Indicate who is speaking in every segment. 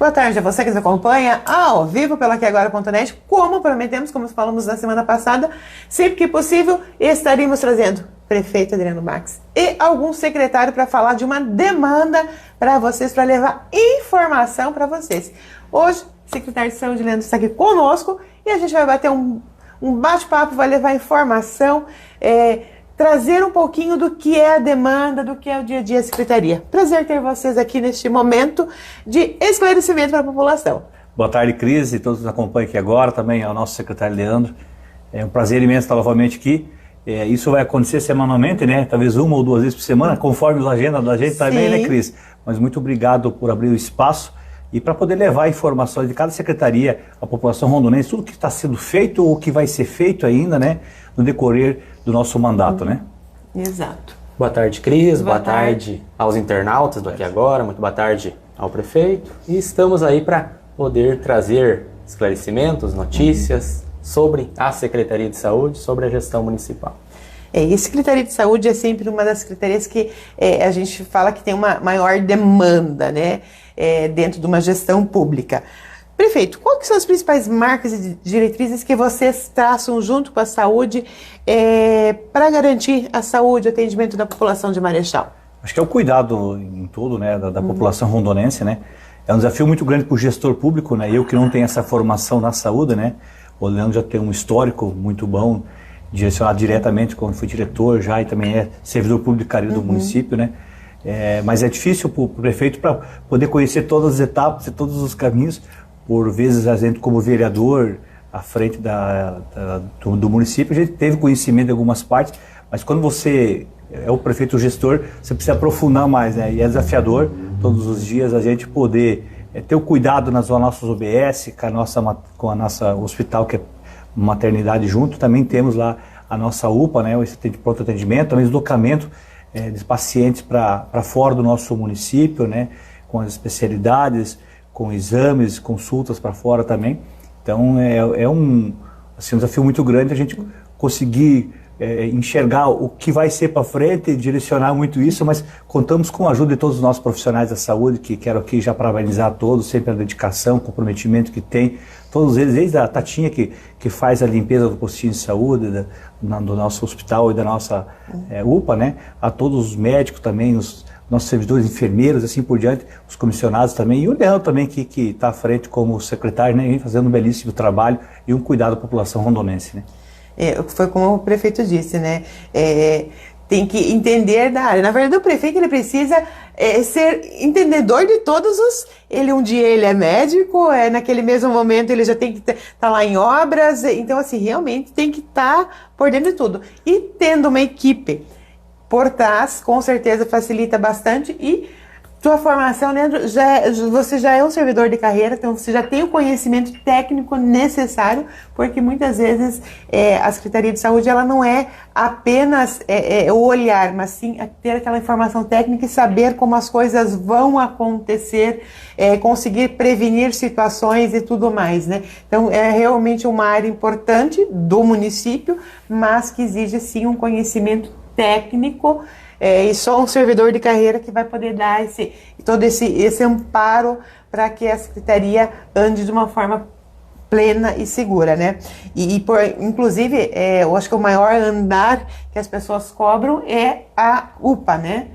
Speaker 1: Boa tarde a você que nos acompanha ao vivo pela aquiagora.net. Como prometemos, como falamos na semana passada, sempre que possível estaremos trazendo prefeito Adriano Max e algum secretário para falar de uma demanda para vocês, para levar informação para vocês. Hoje, o secretário de Saúde, Leandro, está aqui conosco e a gente vai bater um bate-papo, vai levar informação, trazer um pouquinho do que é a demanda, do que é o dia a dia da Secretaria. Prazer ter vocês aqui neste momento de esclarecimento para a população.
Speaker 2: Boa tarde, Cris, e todos que nos acompanham aqui agora, também ao nosso secretário Leandro. É um prazer imenso estar novamente aqui. Isso vai acontecer semanalmente, né? Talvez 1 ou 2 vezes por semana, conforme a agenda da gente também, né, Cris? Mas muito obrigado por abrir o espaço e para poder levar informações de cada secretaria à população rondonense, tudo que está sendo feito ou que vai ser feito ainda, né, no decorrer do nosso mandato, né?
Speaker 1: Exato.
Speaker 3: Boa tarde, Cris. Boa tarde aos internautas do Aqui Agora. Muito boa tarde ao prefeito. E estamos aí para poder trazer esclarecimentos, notícias sobre a Secretaria de Saúde, sobre a gestão municipal.
Speaker 1: E a Secretaria de Saúde é sempre uma das secretarias que a gente fala que tem uma maior demanda, né, dentro de uma gestão pública. Prefeito, quais que são as principais marcas e diretrizes que vocês traçam junto com a saúde para garantir a saúde e o atendimento da população de Marechal?
Speaker 2: Acho que é o cuidado em tudo, né, da população rondonense, né? É um desafio muito grande para o gestor público, né? Eu que não tenho essa formação na saúde, né? O Leandro já tem um histórico muito bom, direcionado diretamente quando foi diretor já e também é servidor público de carreira do município, né? Mas é difícil para o prefeito para poder conhecer todas as etapas e todos os caminhos. Por vezes a gente, como vereador à frente do município, a gente teve conhecimento de algumas partes, mas quando você é o prefeito gestor, você precisa aprofundar mais, né? E é desafiador todos os dias a gente poder ter o cuidado nas nossas OBS, com a nossa hospital, que é maternidade junto. Também temos lá a nossa UPA, né? O pronto atendimento, também deslocamento de pacientes para fora do nosso município, né? Com as especialidades, com exames, consultas para fora também. Então é um desafio muito grande a gente conseguir enxergar o que vai ser para frente e direcionar muito isso, mas contamos com a ajuda de todos os nossos profissionais da saúde, que quero aqui já parabenizar todos, sempre a dedicação, o comprometimento que tem, todos eles, desde a Tatinha que faz a limpeza do postinho de saúde, do nosso hospital e da nossa UPA, né? A todos os médicos também, os nossos servidores, enfermeiros, assim por diante, os comissionados também, e o Leandro também, que está à frente como secretário, né, fazendo um belíssimo trabalho e um cuidado da população rondonense, né?
Speaker 1: Foi como o prefeito disse, né? Tem que entender da área. Na verdade, o prefeito ele precisa ser entendedor de todos os... Um dia ele é médico, naquele mesmo momento ele já tem que estar lá em obras, então assim, realmente tem que estar por dentro de tudo. E tendo uma equipe por trás, com certeza facilita bastante. E sua formação, Leandro, você já é um servidor de carreira, então você já tem o conhecimento técnico necessário, porque muitas vezes a Secretaria de Saúde ela não é apenas o olhar, mas sim ter aquela informação técnica e saber como as coisas vão acontecer, conseguir prevenir situações e tudo mais, né? Então é realmente uma área importante do município, mas que exige sim um conhecimento técnico, e só um servidor de carreira que vai poder dar todo esse amparo para que a Secretaria ande de uma forma plena e segura, né? Inclusive, eu acho que o maior andar que as pessoas cobram é a UPA, né?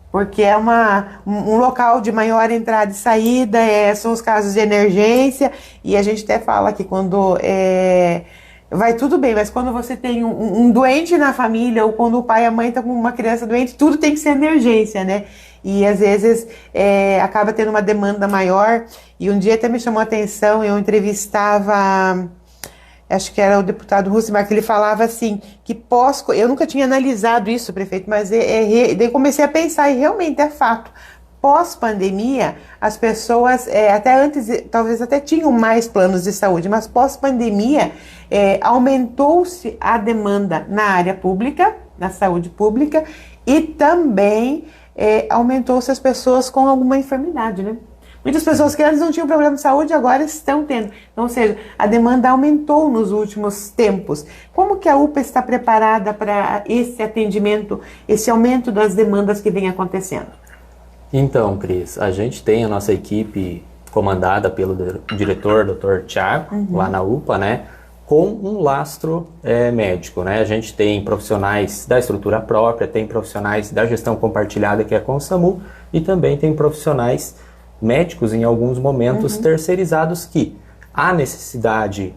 Speaker 1: Porque é um local de maior entrada e saída, são os casos de emergência, e a gente até fala que quando vai tudo bem, mas quando você tem um doente na família, ou quando o pai e a mãe estão com uma criança doente, tudo tem que ser emergência, né? E às vezes acaba tendo uma demanda maior. E um dia até me chamou a atenção, eu entrevistava, acho que era o deputado Russimar, que ele falava assim, que eu nunca tinha analisado isso, prefeito, mas daí comecei a pensar, e realmente é fato. Pós-pandemia, as pessoas, até antes, talvez até tinham mais planos de saúde, mas pós-pandemia, aumentou-se a demanda na área pública, na saúde pública, e também aumentou-se as pessoas com alguma enfermidade, né? Muitas pessoas que antes não tinham problema de saúde, agora estão tendo. Então, ou seja, a demanda aumentou nos últimos tempos. Como que a UPA está preparada para esse atendimento, esse aumento das demandas que vem acontecendo?
Speaker 3: Então, Cris, a gente tem a nossa equipe comandada pelo diretor, Dr. Tiago, lá na UPA, né? Com um lastro médico, né? A gente tem profissionais da estrutura própria, tem profissionais da gestão compartilhada, que é com o SAMU, e também tem profissionais médicos, em alguns momentos, terceirizados, que a necessidade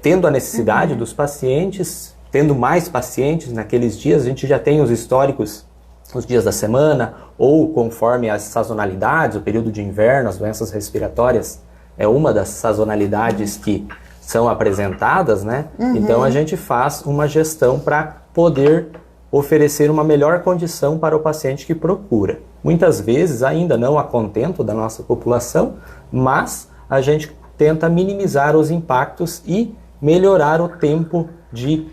Speaker 3: tendo a necessidade dos pacientes, tendo mais pacientes naqueles dias, a gente já tem os históricos, os dias da semana, ou conforme as sazonalidades, o período de inverno, as doenças respiratórias, é uma das sazonalidades que são apresentadas, né? Então a gente faz uma gestão para poder oferecer uma melhor condição para o paciente que procura. Muitas vezes ainda não a contento da nossa população, mas a gente tenta minimizar os impactos e melhorar o tempo de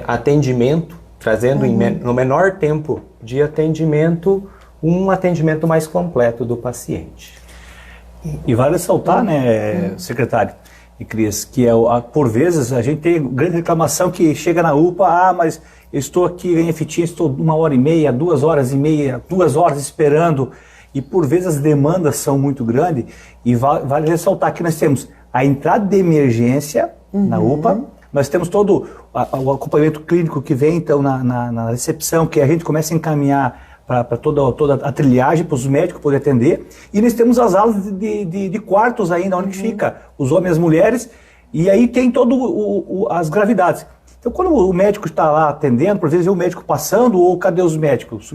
Speaker 3: atendimento, trazendo no menor tempo de atendimento um atendimento mais completo do paciente.
Speaker 2: E vale ressaltar, né, secretário e Cris, que por vezes a gente tem grande reclamação que chega na UPA, mas eu estou aqui em efetivo, estou 1h30, 2h30, 2 horas esperando, e por vezes as demandas são muito grandes, e vale ressaltar que nós temos a entrada de emergência na UPA, nós temos todo o acompanhamento clínico que vem então na recepção, que a gente começa a encaminhar para toda a trilhagem, para os médicos poderem atender. E nós temos as alas de quartos ainda, onde fica os homens e as mulheres, e aí tem todas as gravidades. Então, quando o médico está lá atendendo, por vezes é o médico passando, ou cadê os médicos?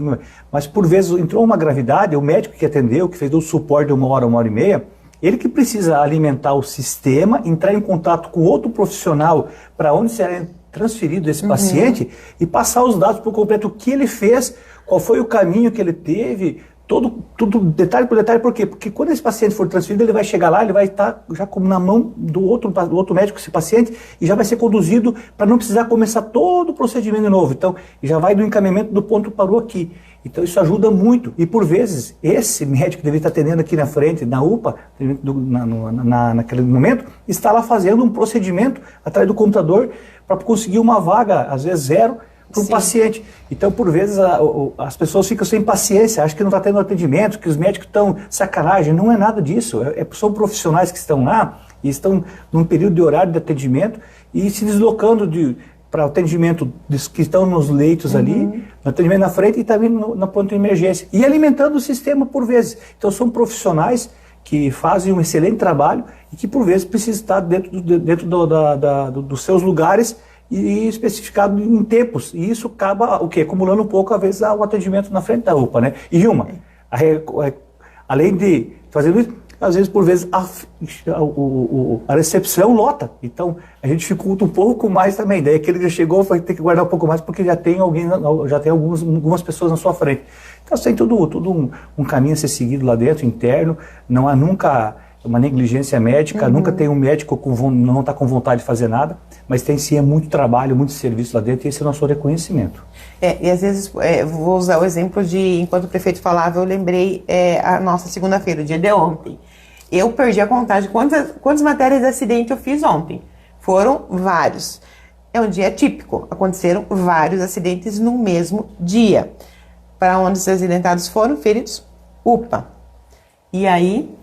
Speaker 2: Mas por vezes entrou uma gravidade, o médico que atendeu, que fez o suporte de 1h30, ele que precisa alimentar o sistema, entrar em contato com outro profissional para onde será transferido esse paciente e passar os dados por completo, o que ele fez, qual foi o caminho que ele teve, tudo detalhe por detalhe. Por quê? Porque quando esse paciente for transferido, ele vai chegar lá, ele vai estar já como na mão do outro médico, esse paciente, e já vai ser conduzido para não precisar começar todo o procedimento de novo. Então, já vai do encaminhamento do ponto parou aqui. Então, isso ajuda muito. E, por vezes, esse médico que deveria estar atendendo aqui na frente, na UPA, naquele momento, está lá fazendo um procedimento atrás do computador para conseguir uma vaga, às vezes zero, para um paciente. Então, por vezes, as pessoas ficam sem paciência, acham que não está tendo atendimento, que os médicos estão sacanagem. Não é nada disso. São profissionais que estão lá e estão num período de horário de atendimento e se deslocando para o atendimento que estão nos leitos ali, no atendimento na frente e também na ponta de emergência. E alimentando o sistema por vezes. Então, são que fazem um excelente trabalho e que, por vezes, precisam estar dentro dos seus lugares e especificado em tempos. E isso acaba, acumulando um pouco, às vezes, o atendimento na frente da UPA, né? E além de fazer isso, às vezes, por vezes, a recepção lota. Então, a gente dificulta um pouco mais também. Daí, aquele que já chegou vai ter que guardar um pouco mais, porque já tem algumas pessoas na sua frente. Então, tem tudo um caminho a ser seguido lá dentro, interno. Não há nunca uma negligência médica, nunca tem um médico não está com vontade de fazer nada, mas tem sim muito trabalho, muito serviço lá dentro, e esse é o nosso reconhecimento.
Speaker 1: E às vezes, vou usar o exemplo de, enquanto o prefeito falava, eu lembrei a nossa segunda-feira, o dia de ontem. Eu perdi a contagem de quantas matérias de acidente eu fiz ontem. Foram vários. É um dia típico, aconteceram vários acidentes no mesmo dia. Para onde os acidentados foram? Feridos? UPA. E aí,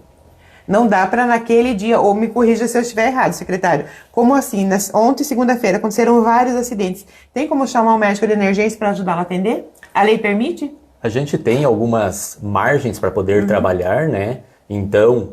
Speaker 1: não dá para naquele dia, ou me corrija se eu estiver errado, secretário. Como assim? Ontem, segunda-feira, aconteceram vários acidentes. Tem como chamar um médico de emergência para ajudá-lo a atender? A lei permite?
Speaker 3: A gente tem algumas margens para poder trabalhar, né? Então,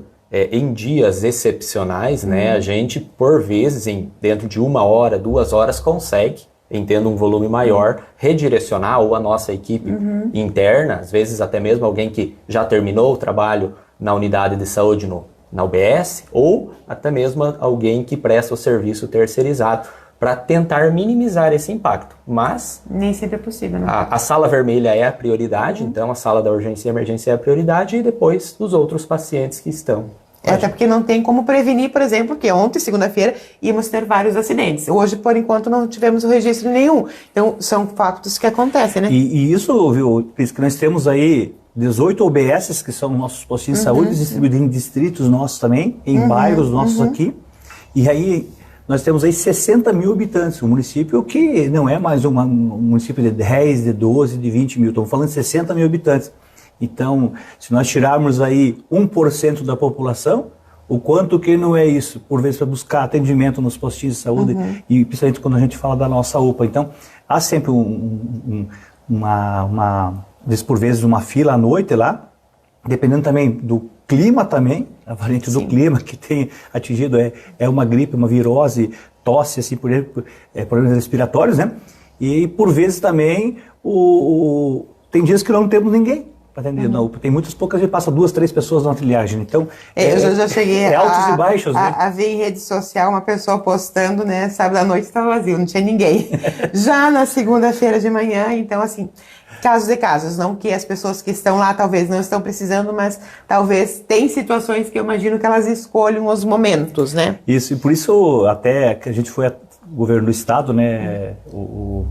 Speaker 3: em dias excepcionais, né, a gente, por vezes, dentro de 1 hora, 2 horas, consegue, tendo um volume maior, redirecionar ou a nossa equipe interna, às vezes até mesmo alguém que já terminou o trabalho na unidade de saúde na UBS, ou até mesmo alguém que presta o serviço terceirizado, para tentar minimizar esse impacto. Mas
Speaker 1: nem sempre é possível, né?
Speaker 3: A sala vermelha é a prioridade, então a sala da urgência e emergência é a prioridade, e depois os outros pacientes que estão.
Speaker 1: Até porque não tem como prevenir, por exemplo, que ontem, segunda-feira, íamos ter vários acidentes. Hoje, por enquanto, não tivemos o registro nenhum. Então, são fatos que acontecem, né?
Speaker 2: E isso, viu, Cris, que nós temos aí 18 OBSs, que são nossos postinhos de saúde, distribuídos em distritos nossos também, em bairros nossos aqui. E aí, nós temos aí 60 mil habitantes, um município que não é mais um município de 10, de 12, de 20 mil, estamos falando de 60 mil habitantes. Então, se nós tirarmos aí 1% da população, o quanto que não é isso, por vezes, para buscar atendimento nos postinhos de saúde, e principalmente quando a gente fala da nossa UPA. Então, há sempre por vezes, uma fila à noite lá, dependendo também do clima também, a variante do clima que tem atingido é uma gripe, uma virose, tosse, assim, por exemplo, problemas respiratórios, né? E por vezes também, tem dias que não temos ninguém para atender na UPA. Tem muitas poucas vezes, passa 2, 3 pessoas na trilhagem. Então,
Speaker 1: eu já cheguei
Speaker 2: altos e baixos, né?
Speaker 1: A ver em rede social uma pessoa postando, né? Sábado à noite estava vazio, não tinha ninguém. Já na segunda-feira de manhã, então assim, casos e casos, não que as pessoas que estão lá talvez não estão precisando, mas talvez tem situações que eu imagino que elas escolham os momentos, né?
Speaker 2: Isso, e por isso até que a gente foi ao governo do estado, né? O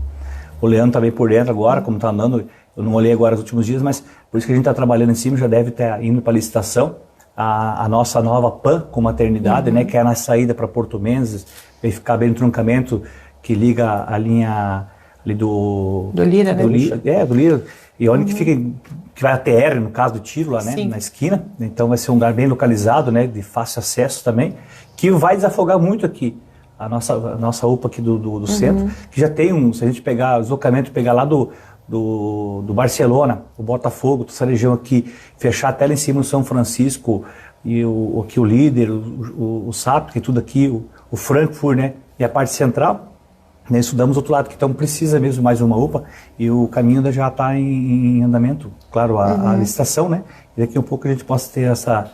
Speaker 2: Leandro também por dentro agora, como está andando, eu não olhei agora nos últimos dias, mas por isso que a gente está trabalhando em cima, já deve estar indo para licitação a nossa nova PAN com maternidade, né? Que é na saída para Porto Mendes, vai ficar bem no truncamento que liga a linha ali do
Speaker 1: Lira, né?
Speaker 2: Do Lira. E onde que fica, que vai a TR, no caso do tiro lá, né? Na esquina. Então vai ser um lugar bem localizado, né? De fácil acesso também, que vai desafogar muito aqui a nossa UPA aqui do centro, que já tem se a gente pegar o deslocamento, pegar lá do Barcelona, o Botafogo, essa região aqui, fechar até lá em cima o São Francisco, e aqui o Líder, o SAP, que tudo aqui, o Frankfurt, né? E a parte central, né, estudamos do outro lado, que então precisa mesmo mais uma UPA, e o caminho ainda já está em andamento, claro, a licitação, né? E daqui a um pouco a gente possa ter essa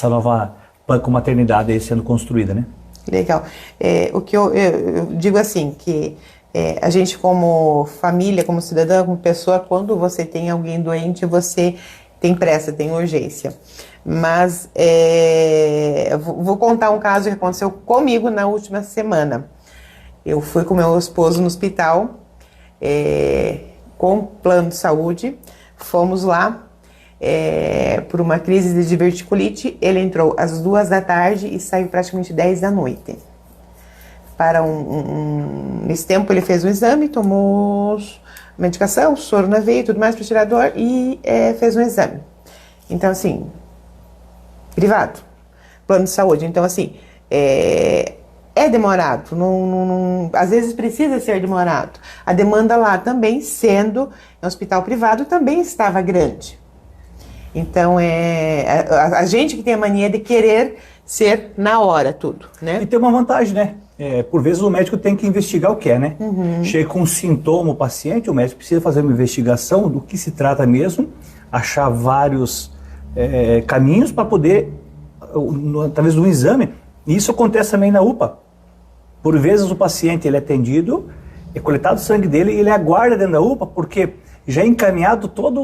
Speaker 2: nova PAN com maternidade aí sendo construída, né?
Speaker 1: Legal. O que eu digo assim, que a gente como família, como cidadã, como pessoa, quando você tem alguém doente, você tem pressa, tem urgência. Mas vou contar um caso que aconteceu comigo na última semana. Eu fui com meu esposo no hospital, com plano de saúde, fomos lá por uma crise de diverticulite. Ele entrou às 2 da tarde e saiu praticamente 10 da noite. Nesse tempo ele fez um exame, tomou medicação, soro na veia, tudo mais para tirar dor, e fez um exame. Então assim, privado, plano de saúde. Então assim, é demorado, às vezes precisa ser demorado. A demanda lá também, sendo um hospital privado, também estava grande. Então, a gente que tem a mania de querer ser na hora tudo, né?
Speaker 2: E tem uma vantagem, né? Por vezes o médico tem que investigar o que é, né? Chega com um sintoma o paciente, o médico precisa fazer uma investigação do que se trata mesmo, achar vários caminhos para poder, através do exame, e isso acontece também na UPA. Por vezes o paciente ele é atendido, é coletado o sangue dele e ele aguarda dentro da UPA, porque já é encaminhado todos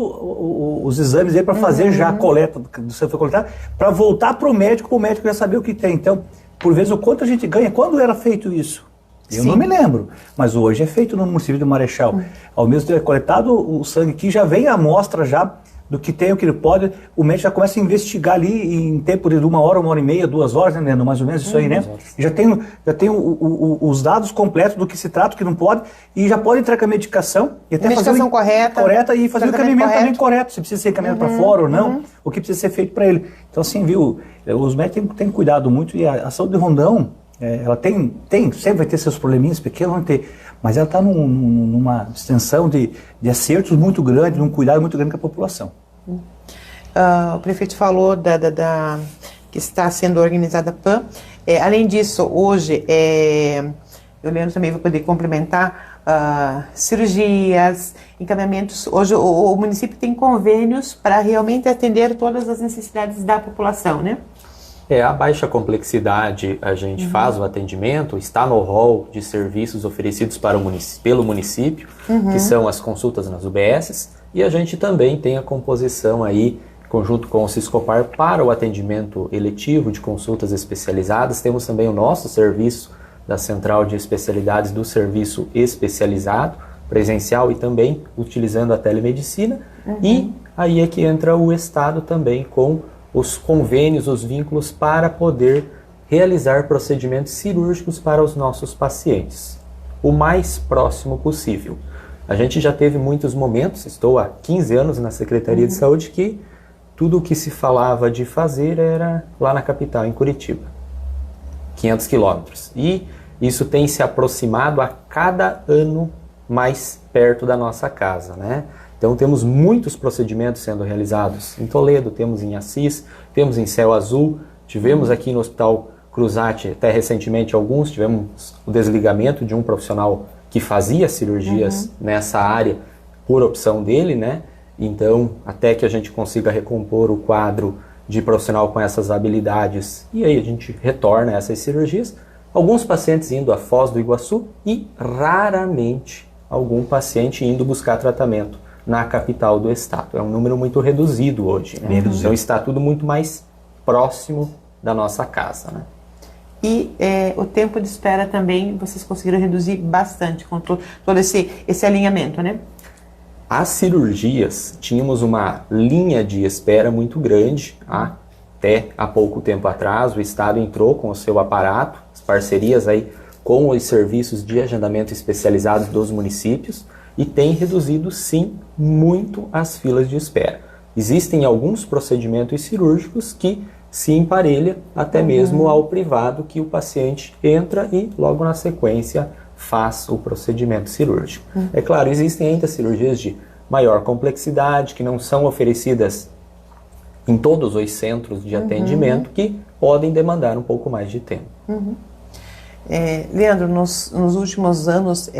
Speaker 2: os exames dele para fazer já a coleta do sangue foi coletado, para voltar para o médico já saber o que tem. Então, por vezes, o quanto a gente ganha. Quando era feito isso? Eu não me lembro, mas hoje é feito no município de Marechal. Ao mesmo tempo é coletado o sangue que já vem a amostra já do que tem, o que ele pode, o médico já começa a investigar ali em tempo de 1 hora, 1 hora e meia, 2 horas, né, Leandro? Mais ou menos isso aí, né? Já tem os dados completos do que se trata, o que não pode, e já pode entrar com a medicação, e até
Speaker 1: medicação correta
Speaker 2: e fazer o encaminhamento também correto, se precisa ser encaminhado para fora ou não, o que precisa ser feito para ele. Então assim, viu, os médicos têm cuidado muito, e a saúde de Rondão, ela sempre vai ter seus probleminhas pequenos, vai ter, mas ela está numa extensão de acertos muito grande, num cuidado muito grande com a população.
Speaker 1: O prefeito falou que está sendo organizada a PAN. Além disso, hoje, eu Leandro também vou poder complementar, cirurgias, encaminhamentos. Hoje o município tem convênios para realmente atender todas as necessidades da população, né?
Speaker 3: A baixa complexidade, a gente faz o atendimento, está no rol de serviços oferecidos pelo município, que são as consultas nas UBSs, e a gente também tem a composição aí, conjunto com o Siscopar, para o atendimento eletivo de consultas especializadas. Temos também o nosso serviço da Central de Especialidades do Serviço Especializado, presencial e também utilizando a telemedicina, e aí é que entra o Estado também com os convênios, os vínculos para poder realizar procedimentos cirúrgicos para os nossos pacientes, o mais próximo possível. A gente já teve muitos momentos, estou há 15 anos na Secretaria de Saúde, que tudo o que se falava de fazer era lá na capital, em Curitiba, 500 quilômetros. E isso tem se aproximado a cada ano mais perto da nossa casa, né? Então temos muitos procedimentos sendo realizados em Toledo, temos em Assis, temos em Céu Azul, tivemos aqui no Hospital Cruzati até recentemente alguns, tivemos o desligamento de um profissional que fazia cirurgias nessa área por opção dele, né? Então, até que a gente consiga recompor o quadro de profissional com essas habilidades, e aí a gente retorna a essas cirurgias. Alguns pacientes indo a Foz do Iguaçu e raramente algum paciente indo buscar tratamento na capital do estado. É um número muito reduzido hoje, né? Então está tudo muito mais próximo da nossa casa, né?
Speaker 1: E o tempo de espera também vocês conseguiram reduzir bastante com todo esse alinhamento, né?
Speaker 3: As cirurgias, tínhamos uma linha de espera muito grande. Até há pouco tempo atrás, o Estado entrou com o seu aparato, as parcerias aí com os serviços de agendamento especializados dos municípios, e tem reduzido, sim, muito as filas de espera. Existem alguns procedimentos cirúrgicos que se emparelha até mesmo ao privado, que o paciente entra e logo na sequência faz o procedimento cirúrgico. É claro, existem ainda cirurgias de maior complexidade que não são oferecidas em todos os centros de atendimento, que podem demandar um pouco mais de tempo.
Speaker 1: Leandro, nos últimos anos,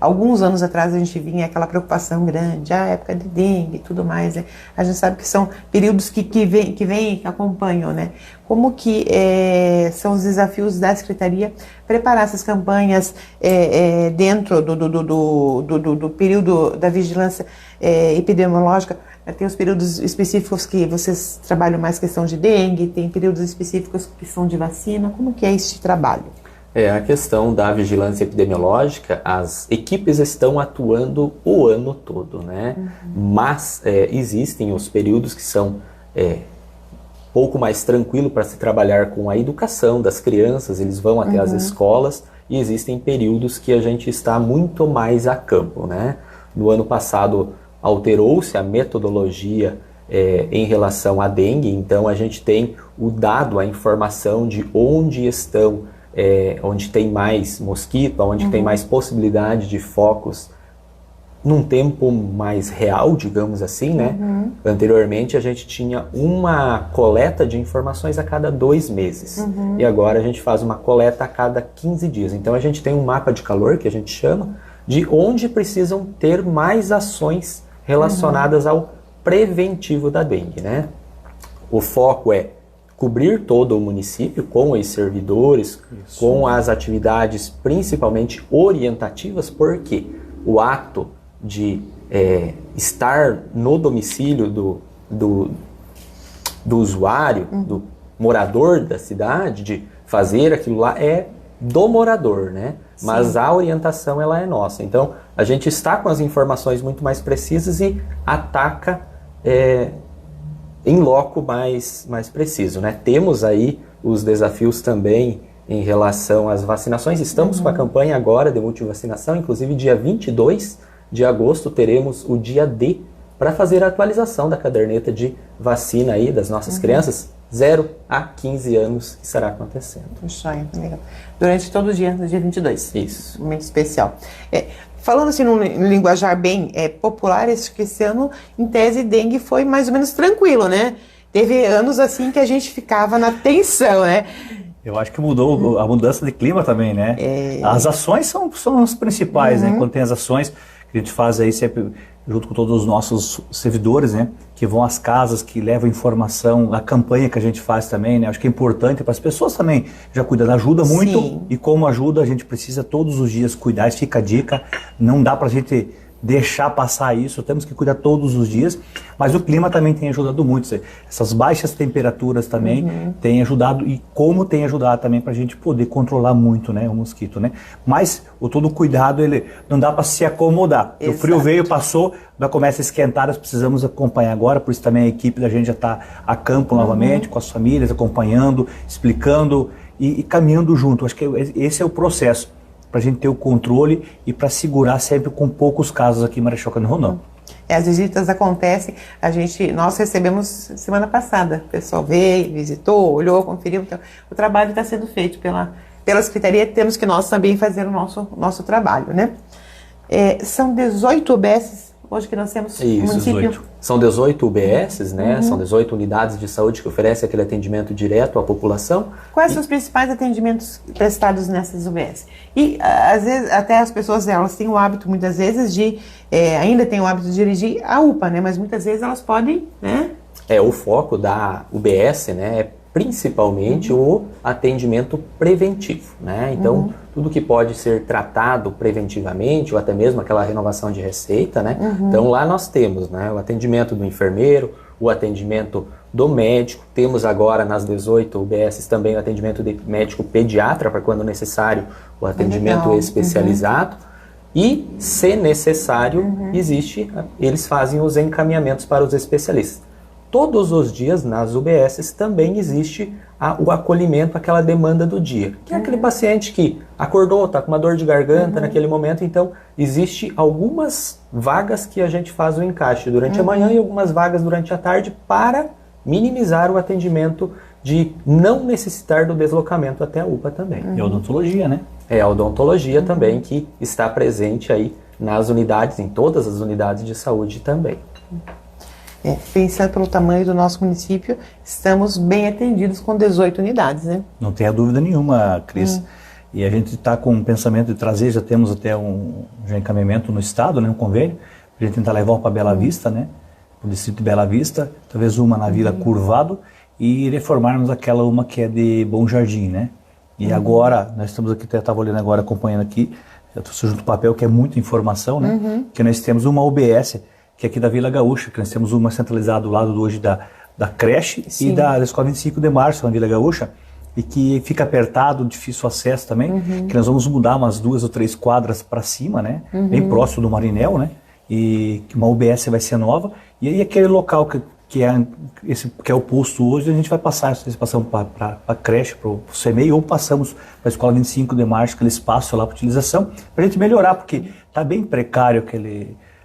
Speaker 1: alguns anos atrás, a gente vinha aquela preocupação grande, a época de dengue e tudo mais, né? A gente sabe que são períodos que acompanham, né? Como que são os desafios da Secretaria preparar essas campanhas dentro do período da vigilância epidemiológica? Tem os períodos específicos que vocês trabalham mais questão de dengue, tem períodos específicos que são de vacina. Como que é este trabalho?
Speaker 3: A questão da vigilância epidemiológica, as equipes estão atuando o ano todo, né? Mas existem os períodos que são pouco mais tranquilos para se trabalhar com a educação das crianças, eles vão até as escolas, e existem períodos que a gente está muito mais a campo, né? No ano passado alterou-se a metodologia em relação à dengue, então a gente tem o dado, a informação de onde estão, onde tem mais mosquito, onde tem mais possibilidade de focos, num tempo mais real, digamos assim, né? Anteriormente a gente tinha uma coleta de informações a cada 2 meses, e agora a gente faz uma coleta a cada 15 dias. Então a gente tem um mapa de calor, que a gente chama, de onde precisam ter mais ações relacionadas ao preventivo da dengue, né? O foco é cobrir todo o município com os servidores, com as atividades principalmente orientativas, porque o ato de estar no domicílio do usuário, do morador da cidade, de fazer aquilo lá, é do morador, né? Mas a orientação, ela é nossa. Então, a gente está com as informações muito mais precisas e ataca em loco mais preciso, né? Temos aí os desafios também em relação às vacinações. Estamos com a campanha agora de multivacinação, inclusive dia 22 de agosto teremos o dia D para fazer a atualização da caderneta de vacina aí das nossas crianças, 0 a 15 anos, que estará acontecendo.
Speaker 1: Legal. Durante todo o dia, no dia 22.
Speaker 3: Isso.
Speaker 1: Um momento especial. Falando assim num linguajar bem popular, esse ano, em tese, dengue foi mais ou menos tranquilo, né? Teve anos assim que a gente ficava na tensão, né?
Speaker 2: Eu acho que mudou a mudança de clima também, né? As ações são as principais, né? Quando tem as ações que a gente faz aí sempre junto com todos os nossos servidores, né? Que vão às casas, que levam informação, a campanha que a gente faz também, né? Acho que é importante para as pessoas também já cuidando, ajuda muito.
Speaker 1: Sim.
Speaker 2: E como ajuda, a gente precisa todos os dias cuidar, fica a dica, não dá para a gente deixar passar isso, temos que cuidar todos os dias, mas o clima também tem ajudado muito, essas baixas temperaturas também têm ajudado, e como tem ajudado também para a gente poder controlar muito, né, o mosquito, né, mas todo cuidado, ele não dá para se acomodar. Exato. O frio veio, passou, já começa a esquentar, nós precisamos acompanhar agora, por isso também a equipe da gente já está a campo novamente, com as famílias, acompanhando, explicando e caminhando junto. Acho que esse é o processo. para a gente ter o controle e para segurar sempre com poucos casos aqui em Marechal Cândido Rondon.
Speaker 1: As visitas acontecem, nós recebemos semana passada, o pessoal veio, visitou, olhou, conferiu, então o trabalho está sendo feito pela Secretaria, temos que nós também fazer o nosso trabalho, né? São 18 UBSs hoje que nós temos no município.
Speaker 2: 18.
Speaker 3: São 18 UBSs, né? São 18 unidades de saúde que oferecem aquele atendimento direto à população.
Speaker 1: Quais são os principais atendimentos prestados nessas UBS? E, às vezes, até as pessoas, elas têm o hábito, muitas vezes, ainda têm o hábito de dirigir a UPA, né? Mas muitas vezes elas podem, né?
Speaker 3: O foco da UBS, né, é principalmente o atendimento preventivo, né? Então, tudo que pode ser tratado preventivamente, ou até mesmo aquela renovação de receita, né? Então, lá nós temos, né, o atendimento do enfermeiro, o atendimento do médico, temos agora nas 18 UBSs também o atendimento de médico pediatra, para quando necessário, o atendimento especializado. E, se necessário, eles fazem os encaminhamentos para os especialistas. Todos os dias nas UBSs também existe o acolhimento àquela demanda do dia. Que é aquele paciente que acordou, está com uma dor de garganta naquele momento, então existe algumas vagas que a gente faz o encaixe durante a manhã e algumas vagas durante a tarde para minimizar o atendimento de não necessitar do deslocamento até a UPA também.
Speaker 2: E a odontologia, né?
Speaker 3: A odontologia também que está presente aí nas unidades, em todas as unidades de saúde também.
Speaker 1: Pensando pelo tamanho do nosso município, estamos bem atendidos com 18 unidades, né?
Speaker 2: Não tenha dúvida nenhuma, Cris. E a gente está com um pensamento de trazer, já temos até um encaminhamento no Estado, né, um convênio, para a gente tentar levar para Bela Vista, né? Para o distrito de Bela Vista, talvez uma na Vila Curvado, e reformarmos aquela uma que é de Bom Jardim, né? E agora, nós estamos aqui, estava olhando agora, acompanhando aqui, eu estou junto do papel, que é muita informação, né? Que nós temos uma UBS, que é aqui da Vila Gaúcha, que nós temos uma centralizada do lado hoje da creche e da escola 25 de março, na Vila Gaúcha, e que fica apertado, difícil acesso também, que nós vamos mudar umas 2 ou 3 quadras para cima, né? Bem próximo do Marinel, né? E que uma UBS vai ser nova, e aí aquele local que é o posto hoje, a gente vai passar, se passamos para a creche, para o CMEI, ou passamos para a escola 25 de março, aquele espaço lá para utilização, para a gente melhorar, porque está bem precário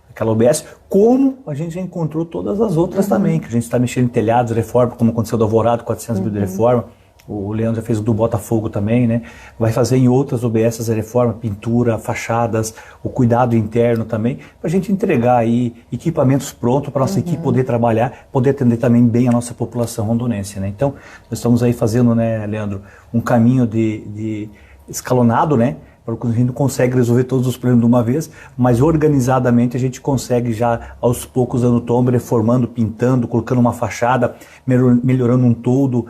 Speaker 2: aquela UBS, como a gente já encontrou todas as outras também, que a gente está mexendo em telhados, reforma, como aconteceu do Alvorado, 400 mil de reforma, o Leandro já fez o do Botafogo também, né? Vai fazer em outras UBSs a reforma, pintura, fachadas, o cuidado interno também, para a gente entregar aí equipamentos prontos para a nossa equipe poder trabalhar, poder atender também bem a nossa população rondonense, né? Então, nós estamos aí fazendo, né, Leandro, um caminho de escalonado, né? Porque a gente não consegue resolver todos os problemas de uma vez, mas organizadamente a gente consegue já aos poucos dando tombo, reformando, pintando, colocando uma fachada, melhorando um toldo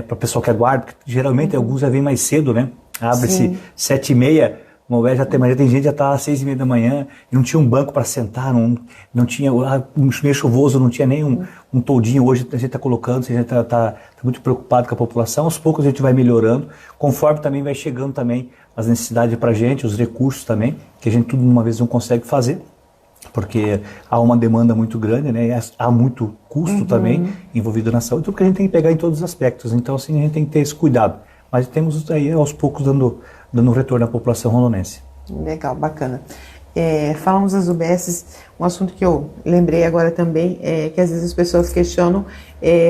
Speaker 2: para o pessoal que aguarda, porque geralmente alguns já vêm mais cedo, né? Abre-se 7h30, uma vez já tem gente que já está às 6h30 da manhã, e não tinha um banco para sentar, não tinha, um meio chuvoso, não tinha nem um toldinho. Hoje a gente está colocando, a gente está muito preocupado com a população, aos poucos a gente vai melhorando, conforme também vai chegando também as necessidades para a gente, os recursos também, que a gente tudo de uma vez não consegue fazer, porque há uma demanda muito grande, né? Há muito custo também envolvido na saúde, porque a gente tem que pegar em todos os aspectos. Então, assim, a gente tem que ter esse cuidado. Mas temos aí, aos poucos, dando retorno à população rondonense.
Speaker 1: Legal, bacana. Falamos das UBSs, um assunto que eu lembrei agora também, que às vezes as pessoas questionam,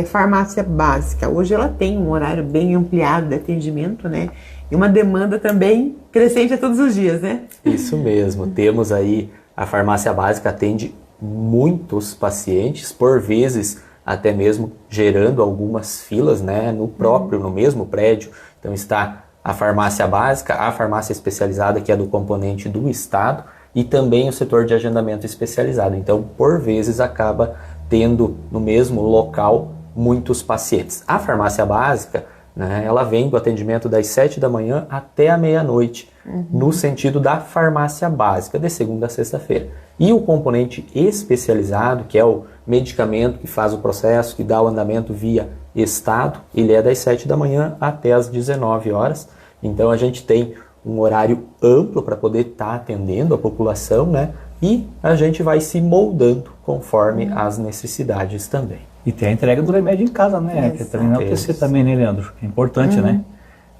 Speaker 1: farmácia básica. Hoje ela tem um horário bem ampliado de atendimento, né? E uma demanda também crescente a todos os dias, né?
Speaker 3: Isso mesmo. Temos aí, a farmácia básica atende muitos pacientes, por vezes até mesmo gerando algumas filas, né? No mesmo prédio. Então está a farmácia básica, a farmácia especializada, que é do componente do Estado, e também o setor de agendamento especializado. Então, por vezes, acaba tendo no mesmo local muitos pacientes. A farmácia básica, né, ela vem do atendimento das 7 da manhã até a meia-noite, no sentido da farmácia básica, de segunda a sexta-feira. E o componente especializado, que é o medicamento que faz o processo, que dá o andamento via Estado, ele é das 7 da manhã até as 19 horas. Então a gente tem um horário amplo para poder estar atendendo a população, né? E a gente vai se moldando conforme as necessidades também.
Speaker 2: E tem a entrega do remédio em casa, né? Que também não esquecer também, né, Leandro? É importante, né?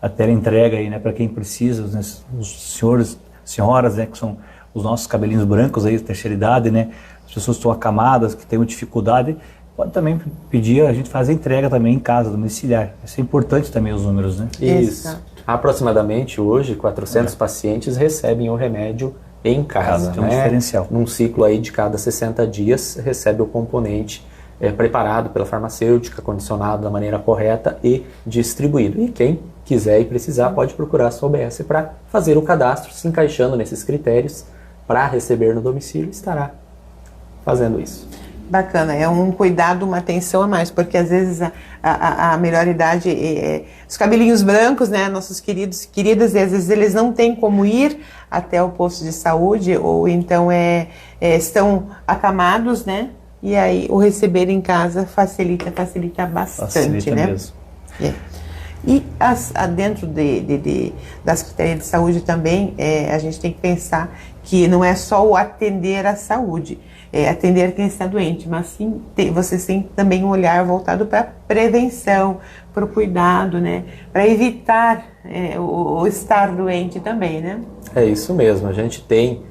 Speaker 2: a teleentrega aí, né, para quem precisa, né, os senhores, senhoras, né, que são os nossos cabelinhos brancos aí, terceira idade, né, as pessoas que estão acamadas, que têm dificuldade, pode também pedir, a gente faz a entrega também em casa, domiciliar. Isso é importante também os números, né?
Speaker 3: Isso. Aproximadamente hoje, 400 pacientes recebem o remédio em casa,
Speaker 2: tem um
Speaker 3: né?
Speaker 2: diferencial.
Speaker 3: Num ciclo aí de cada 60 dias, recebe o componente preparado pela farmacêutica, condicionado da maneira correta e distribuído. E quem quiser e precisar pode procurar a sua UBS para fazer o cadastro, se encaixando nesses critérios para receber no domicílio, estará fazendo isso.
Speaker 1: Bacana, é um cuidado, uma atenção a mais, porque às vezes a melhor idade, os cabelinhos brancos, né, nossos queridos, queridas, e às vezes eles não têm como ir até o posto de saúde, ou então estão acamados, né, e aí o receber em casa facilita bastante,
Speaker 2: Facilita
Speaker 1: né?
Speaker 2: mesmo.
Speaker 1: E dentro da Secretaria de Saúde também, a gente tem que pensar que não é só o atender a saúde, atender quem está doente, mas sim, vocês têm também um olhar voltado para a prevenção, para o cuidado, né? Para evitar o estar doente também, né?
Speaker 3: É isso mesmo, a gente tem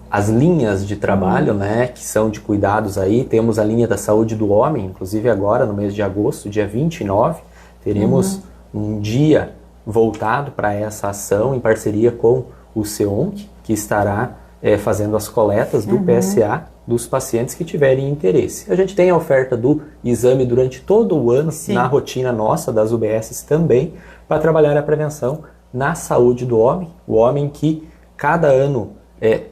Speaker 3: as linhas de trabalho, né, que são de cuidados aí, temos a linha da saúde do homem, inclusive agora no mês de agosto, dia 29, teremos um dia voltado para essa ação em parceria com o CEONC, que estará fazendo as coletas do PSA dos pacientes que tiverem interesse. A gente tem a oferta do exame durante todo o ano,
Speaker 1: Sim.
Speaker 3: na rotina nossa, das UBSs também, para trabalhar a prevenção na saúde do homem, o homem que cada ano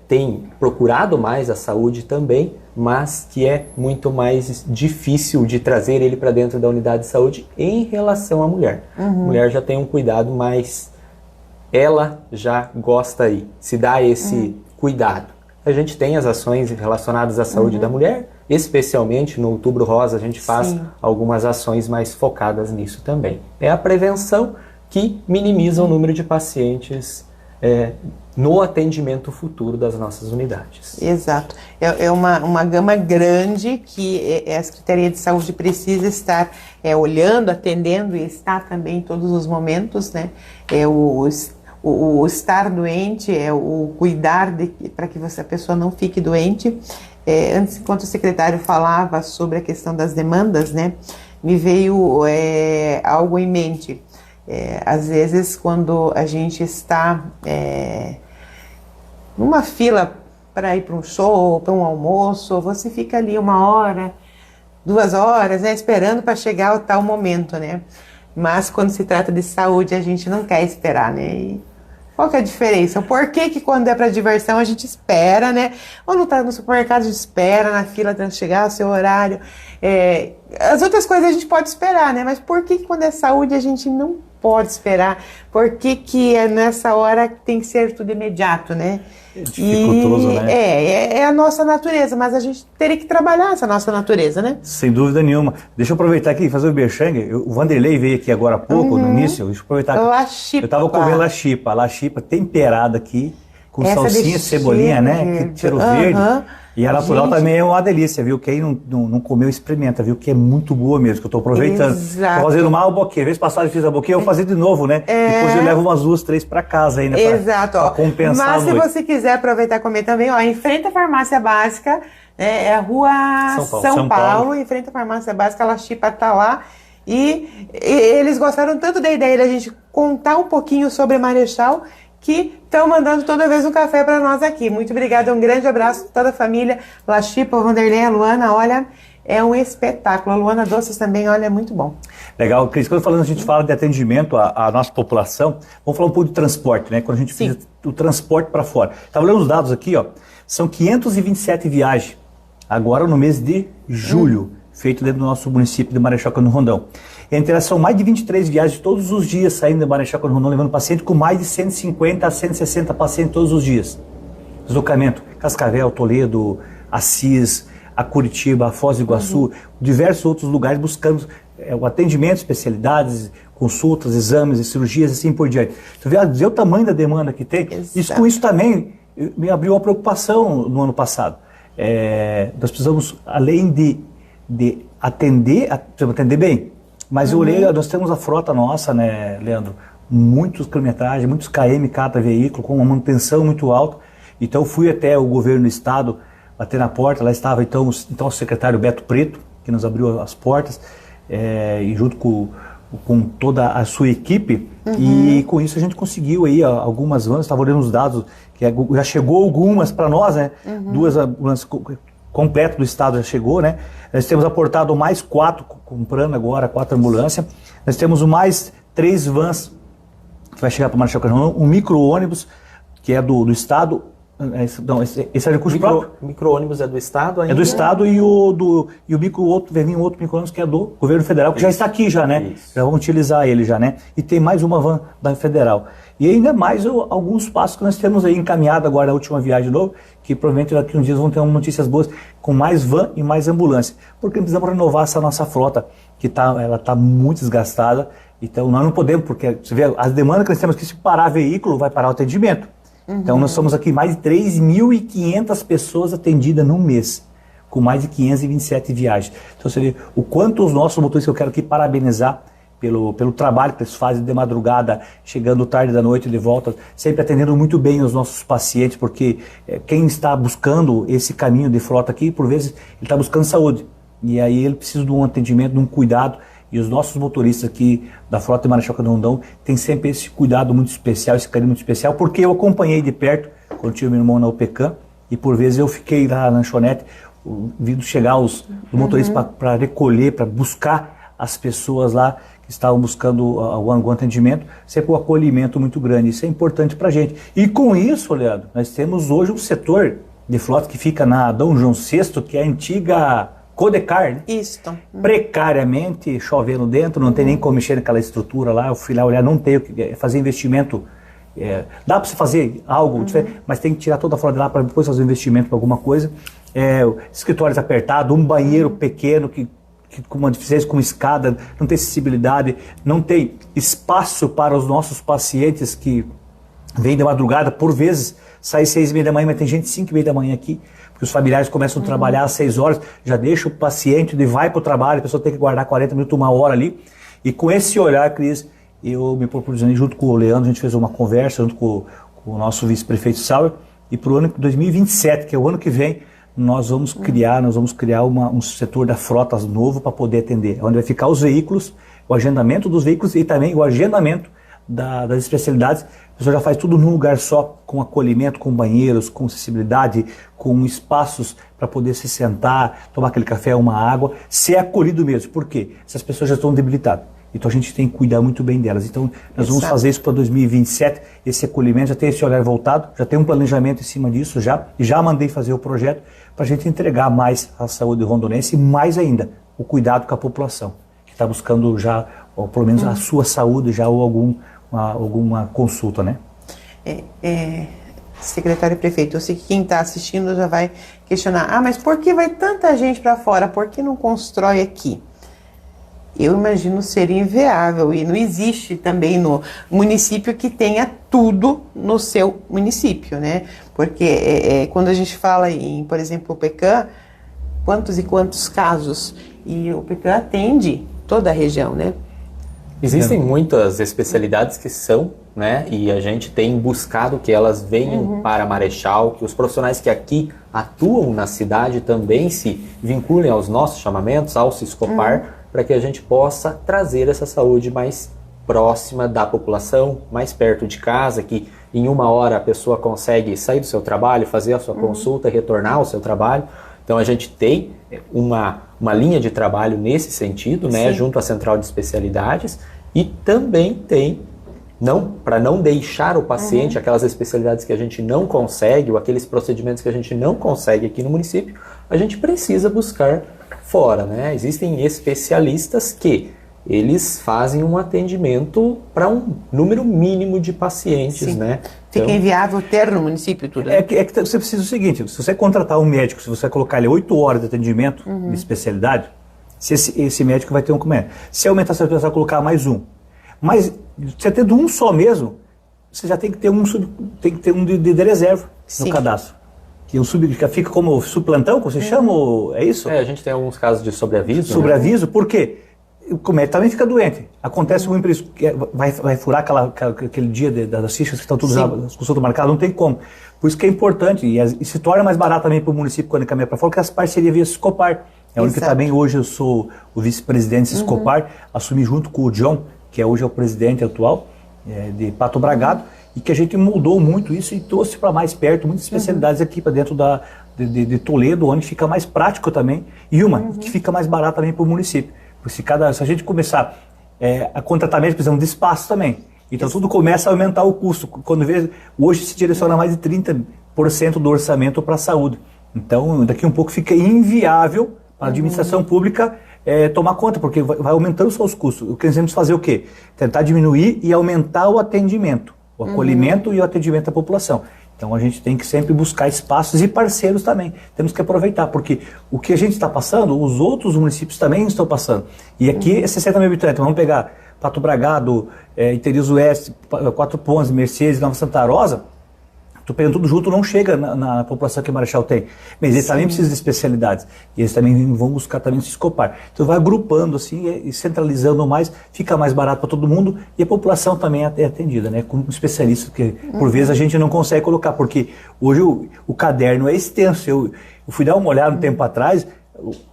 Speaker 3: tem procurado mais a saúde também, mas que é muito mais difícil de trazer ele para dentro da unidade de saúde em relação à mulher. A mulher já tem um cuidado mais... Ela já gosta aí, se dá esse cuidado. A gente tem as ações relacionadas à saúde da mulher, especialmente no Outubro Rosa a gente faz algumas ações mais focadas nisso também. É a prevenção que minimiza o número de pacientes no atendimento futuro das nossas unidades.
Speaker 1: Exato. É uma gama grande que a Secretaria de Saúde precisa estar olhando, atendendo e está também em todos os momentos, né? O estar doente, o cuidar para que a pessoa não fique doente. Antes, enquanto o secretário falava sobre a questão das demandas, né, me veio algo em mente. Às vezes, quando a gente está numa fila para ir para um show, para um almoço, você fica ali 1 hora, 2 horas, né, esperando para chegar o tal momento, né? Mas quando se trata de saúde, a gente não quer esperar, né? E qual que é a diferença? Por que quando é para diversão a gente espera, né? Ou não está no supermercado, a gente espera na fila até chegar o seu horário. As outras coisas a gente pode esperar, né? Mas por que quando é saúde a gente não pode esperar? Por que nessa hora tem que ser tudo imediato, né?
Speaker 2: É dificultoso, né?
Speaker 1: É a nossa natureza, mas a gente teria que trabalhar essa nossa natureza, né?
Speaker 2: Sem dúvida nenhuma. Deixa eu aproveitar aqui e fazer o berchangue. O Vanderlei veio aqui agora há pouco, no início. Deixa eu aproveitar.
Speaker 1: Lachipa.
Speaker 2: Eu estava comendo lachipa temperada aqui, com
Speaker 1: Essa
Speaker 2: salsinha e cebolinha, né? Que cheiro verde. E a natural também é uma delícia, viu? Quem não comeu, experimenta, viu? Que é muito boa mesmo, que eu tô aproveitando.
Speaker 1: Exato.
Speaker 2: Tô fazendo uma boquinha. Vez passada eu fiz a boquinha, eu vou fazer de novo, né? Depois eu levo umas 2, 3 para casa ainda.
Speaker 1: Exato.
Speaker 2: Pra compensar.
Speaker 1: Mas se você quiser aproveitar e comer também, ó, em frente à farmácia básica, é a rua São Paulo, em frente à farmácia básica, a Lachipa tá lá. E eles gostaram tanto da ideia da gente contar um pouquinho sobre Marechal, que estão mandando toda vez um café para nós aqui. Muito obrigada, um grande abraço a toda a família. Lachipa, o Vanderlei, a Luana, olha, é um espetáculo. A Luana Doces também, olha, é muito bom.
Speaker 2: Legal, Cris, quando a gente fala de atendimento à nossa população, vamos falar um pouco de transporte, né? Quando a gente fez o transporte para fora. Estava olhando os dados aqui, ó, são 527 viagens, agora no mês de julho, feito dentro do nosso município de Marechal Cândido Rondão. Entre são mais de 23 viagens todos os dias saindo de Marechal Cândido Rondão, levando paciente com mais de 150 a 160 pacientes todos os dias. Deslocamento, Cascavel, Toledo, Assis, a Curitiba, a Foz do Iguaçu, diversos outros lugares buscando o atendimento, especialidades, consultas, exames e cirurgias e assim por diante. Você vê o tamanho da demanda que tem. Com isso também me abriu uma preocupação no ano passado. Nós precisamos, além de atender bem, Mas eu olhei, nós temos a frota nossa, né, Leandro? Muitos quilometragem, muitos km cada veículo, com uma manutenção muito alta. Então fui até o governo do estado bater na porta, lá estava então o secretário Beto Preto, que nos abriu as portas, e junto com toda a sua equipe, e com isso a gente conseguiu aí algumas vans, estava olhando os dados, que já chegou algumas para nós, né? 2 ambulâncias completas do estado já chegou, né? Nós temos aportado mais 4, comprando agora 4 ambulâncias, nós temos mais 3 vans que vai chegar para Marechal Canaã, um micro-ônibus que é do estado. Não, esse é recurso próprio.
Speaker 3: Micro-ônibus é do estado ainda?
Speaker 2: É do estado e vai vir um outro micro-ônibus que é do governo federal, que já está aqui já, né? Isso. Já vão utilizar ele já, né? E tem mais uma van da federal. E ainda mais alguns passos que nós temos aí encaminhado agora na última viagem de novo, que provavelmente daqui uns dias vão ter notícias boas, com mais van e mais ambulância. Porque precisamos renovar essa nossa frota, que ela está muito desgastada. Então nós não podemos, porque você vê as demandas que nós temos aqui, se parar veículo, vai parar o atendimento. Então nós somos aqui mais de 3.500 pessoas atendidas no mês, com mais de 527 viagens. Então você vê o quanto os nossos motoristas, eu quero aqui parabenizar pelo trabalho que eles fazem de madrugada, chegando tarde da noite de volta, sempre atendendo muito bem os nossos pacientes, porque quem está buscando esse caminho de frota aqui, por vezes, ele está buscando saúde. E aí ele precisa de um atendimento, de um cuidado. E os nossos motoristas aqui da frota de Marechal Rondon têm sempre esse cuidado muito especial, esse carinho muito especial, porque eu acompanhei de perto, quando tinha meu irmão na UPCAM, e por vezes eu fiquei lá na lanchonete, vindo chegar os motoristas para recolher, para buscar as pessoas lá que estavam buscando algum atendimento, sempre um acolhimento muito grande. Isso é importante para a gente. E com isso, Leandro, nós temos hoje um setor de frota que fica na Dom João VI, que é a antiga Codecar, né?
Speaker 1: Isso.
Speaker 2: Precariamente, chovendo dentro, não tem nem como mexer naquela estrutura lá, eu fui lá olhar, não tem o que fazer investimento. Dá para você fazer algo, mas tem que tirar toda a frota de lá para depois fazer um investimento para alguma coisa. Escritórios apertados, um banheiro pequeno que com uma deficiência, com escada, não tem acessibilidade, não tem espaço para os nossos pacientes que vêm de madrugada, por vezes sai 6h30 da manhã, mas tem gente 5h30 da manhã aqui, porque os familiares começam a trabalhar às 6 horas, já deixa o paciente e vai para o trabalho, a pessoa tem que guardar 40 minutos, 1 hora ali. E com esse olhar, Cris, eu me proporcionei junto com o Leandro, a gente fez uma conversa junto com o nosso vice-prefeito Sauer, e para o ano de 2027, que é o ano que vem, nós vamos criar um setor da frota novo para poder atender, onde vai ficar os veículos, o agendamento dos veículos e também o agendamento das especialidades. A pessoa já faz tudo num lugar só, com acolhimento, com banheiros, com acessibilidade, com espaços para poder se sentar, tomar aquele café, uma água, ser acolhido mesmo. Por quê? Essas pessoas já estão debilitadas. Então a gente tem que cuidar muito bem delas. Então nós vamos fazer isso para 2027, esse acolhimento, já tem esse olhar voltado, já tem um planejamento em cima disso e já mandei fazer o projeto para a gente entregar mais a saúde rondonense e mais ainda o cuidado com a população, que está buscando já, ou pelo menos a sua saúde já ou alguma consulta, né?
Speaker 1: Secretário e prefeito, eu sei que quem está assistindo já vai questionar, mas por que vai tanta gente para fora? Por que não constrói aqui? Eu imagino ser inviável e não existe também no município que tenha tudo no seu município, né? Porque quando a gente fala em, por exemplo, o PECAM, quantos e quantos casos, e o PECAM atende toda a região, né?
Speaker 3: Existem muitas especialidades que são, né? E a gente tem buscado que elas venham para Marechal, que os profissionais que aqui atuam na cidade também se vinculem aos nossos chamamentos, ao Siscopar, para que a gente possa trazer essa saúde mais próxima da população, mais perto de casa, que em 1 hora a pessoa consegue sair do seu trabalho, fazer a sua consulta e retornar ao seu trabalho. Então a gente tem uma linha de trabalho nesse sentido, né, junto à Central de Especialidades, e também tem, para não deixar o paciente, aquelas especialidades que a gente não consegue, ou aqueles procedimentos que a gente não consegue aqui no município, a gente precisa buscar fora, né? Existem especialistas que eles fazem um atendimento para um número mínimo de pacientes, né?
Speaker 1: Fica então, inviável ter no município tudo, né?
Speaker 2: É que você precisa do seguinte, se você contratar um médico, se você colocar ele 8 horas de atendimento de especialidade, esse médico vai ter um comércio. Se aumentar essa pessoa, colocar mais um. Mas você tendo um só mesmo, você já tem que ter um de reserva no cadastro. Que fica como suplantão, como você chama, é isso?
Speaker 3: A gente tem alguns casos de sobreaviso.
Speaker 2: Sobreaviso, por quê? também fica doente. Acontece muito isso, vai furar aquele dia das fichas que estão todas as consultas marcadas, não tem como. Por isso que é importante, e se torna mais barato também para o município quando caminha para fora, que as parcerias via Siscopar. É onde que também hoje eu sou o vice-presidente de Siscopar, assumi junto com o John, que hoje é o presidente atual de Pato Bragado, e que a gente mudou muito isso e trouxe para mais perto muitas especialidades aqui para dentro de Toledo, onde fica mais prático também, e que fica mais barato também para o município. Porque se a gente começar a contratar médicos, precisamos de espaço também. Então tudo começa a aumentar o custo. Quando hoje se direciona mais de 30% do orçamento para a saúde. Então daqui um pouco fica inviável para a administração pública tomar conta, porque vai aumentando só os custos. O que nós temos que fazer é o quê? Tentar diminuir e aumentar o atendimento, o acolhimento e o atendimento da população. Então a gente tem que sempre buscar espaços e parceiros também. Temos que aproveitar, porque o que a gente está passando, os outros municípios também estão passando. E aqui é 60 mil habitantes. Vamos pegar Pato Bragado, Interior Oeste, Quatro Pontes, Mercedes, Nova Santa Rosa. Tu pegando tudo junto, não chega na população que Marechal tem. Mas eles também precisam de especialidades. E eles também vão buscar também se Siscopar. Então vai agrupando assim e centralizando mais, fica mais barato para todo mundo e a população também é atendida, né? Com especialistas que por vezes a gente não consegue colocar, porque hoje o caderno é extenso. Eu fui dar uma olhada um tempo atrás,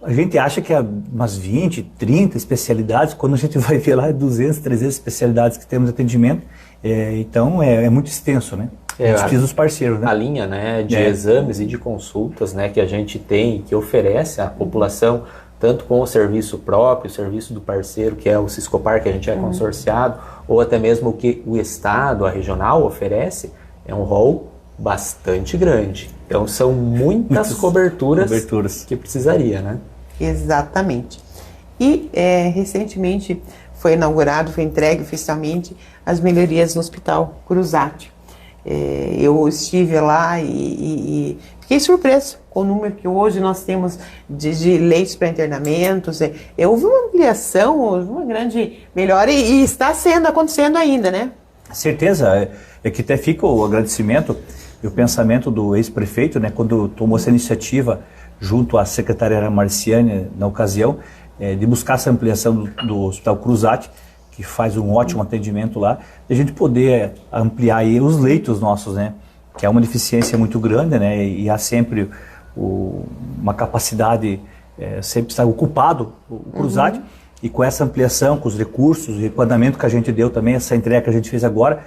Speaker 2: a gente acha que é umas 20, 30 especialidades, quando a gente vai ver lá 200, 300 especialidades que temos de atendimento. Então é muito extenso, né? A gente precisa dos parceiros, né?
Speaker 3: A linha, né, de exames e de consultas, né, que a gente tem, que oferece à população, tanto com o serviço próprio, o serviço do parceiro, que é o Siscopar, que a gente é consorciado, ou até mesmo o que o Estado, a regional, oferece, é um rol bastante grande. Então são muitas coberturas que precisaria, né?
Speaker 1: Exatamente. E recentemente foi entregue oficialmente as melhorias no Hospital Cruzat. Eu estive lá e fiquei surpreso com o número que hoje nós temos de leitos para internamentos. Houve uma ampliação, uma grande melhora e está acontecendo ainda, né?
Speaker 2: Certeza, que até fica o agradecimento e o pensamento do ex-prefeito, né, quando tomou essa iniciativa junto à secretária Marciane, na ocasião, de buscar essa ampliação do Hospital Cruzat, que faz um ótimo atendimento lá, de a gente poder ampliar aí os leitos nossos, né? Que é uma deficiência muito grande, né? E há sempre uma capacidade, sempre está ocupado o Cruzat, e com essa ampliação, com os recursos, o equipamento que a gente deu também, essa entrega que a gente fez agora,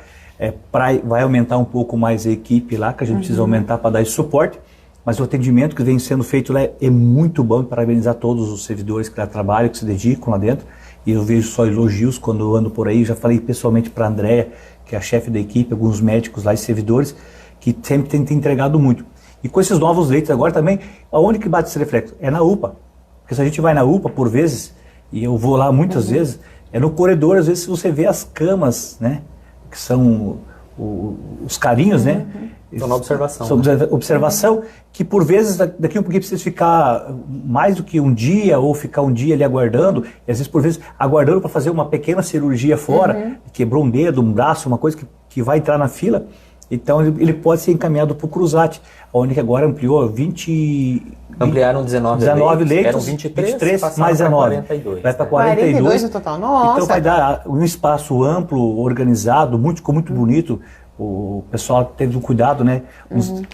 Speaker 2: vai aumentar um pouco mais a equipe lá, que a gente precisa aumentar para dar esse suporte, mas o atendimento que vem sendo feito lá é muito bom, parabenizar todos os servidores que lá trabalham, que se dedicam lá dentro. E eu vejo só elogios quando eu ando por aí. Já falei pessoalmente para a Andréia, que é a chefe da equipe, alguns médicos lá e servidores, que sempre tem entregado muito. E com esses novos leitos agora também, aonde que bate esse reflexo? É na UPA. Porque se a gente vai na UPA, por vezes, e eu vou lá muitas vezes, no corredor, às vezes você vê as camas, né? Que são os carinhos, né?
Speaker 3: Estão na observação.
Speaker 2: São observação, que por vezes daqui um pouquinho precisa ficar mais do que um dia, ou ficar um dia ali aguardando, e às vezes por vezes aguardando para fazer uma pequena cirurgia fora, quebrou um dedo, um braço, uma coisa que vai entrar na fila, então ele pode ser encaminhado para o Cruzat, onde que agora ampliou 20...
Speaker 3: Ampliaram 19
Speaker 2: leitos,
Speaker 3: eram 23
Speaker 2: mais 19.
Speaker 3: 42.
Speaker 2: Vai para 42
Speaker 1: no total, nossa!
Speaker 2: Então vai dar um espaço amplo, organizado, ficou muito bonito. O pessoal teve um cuidado, né?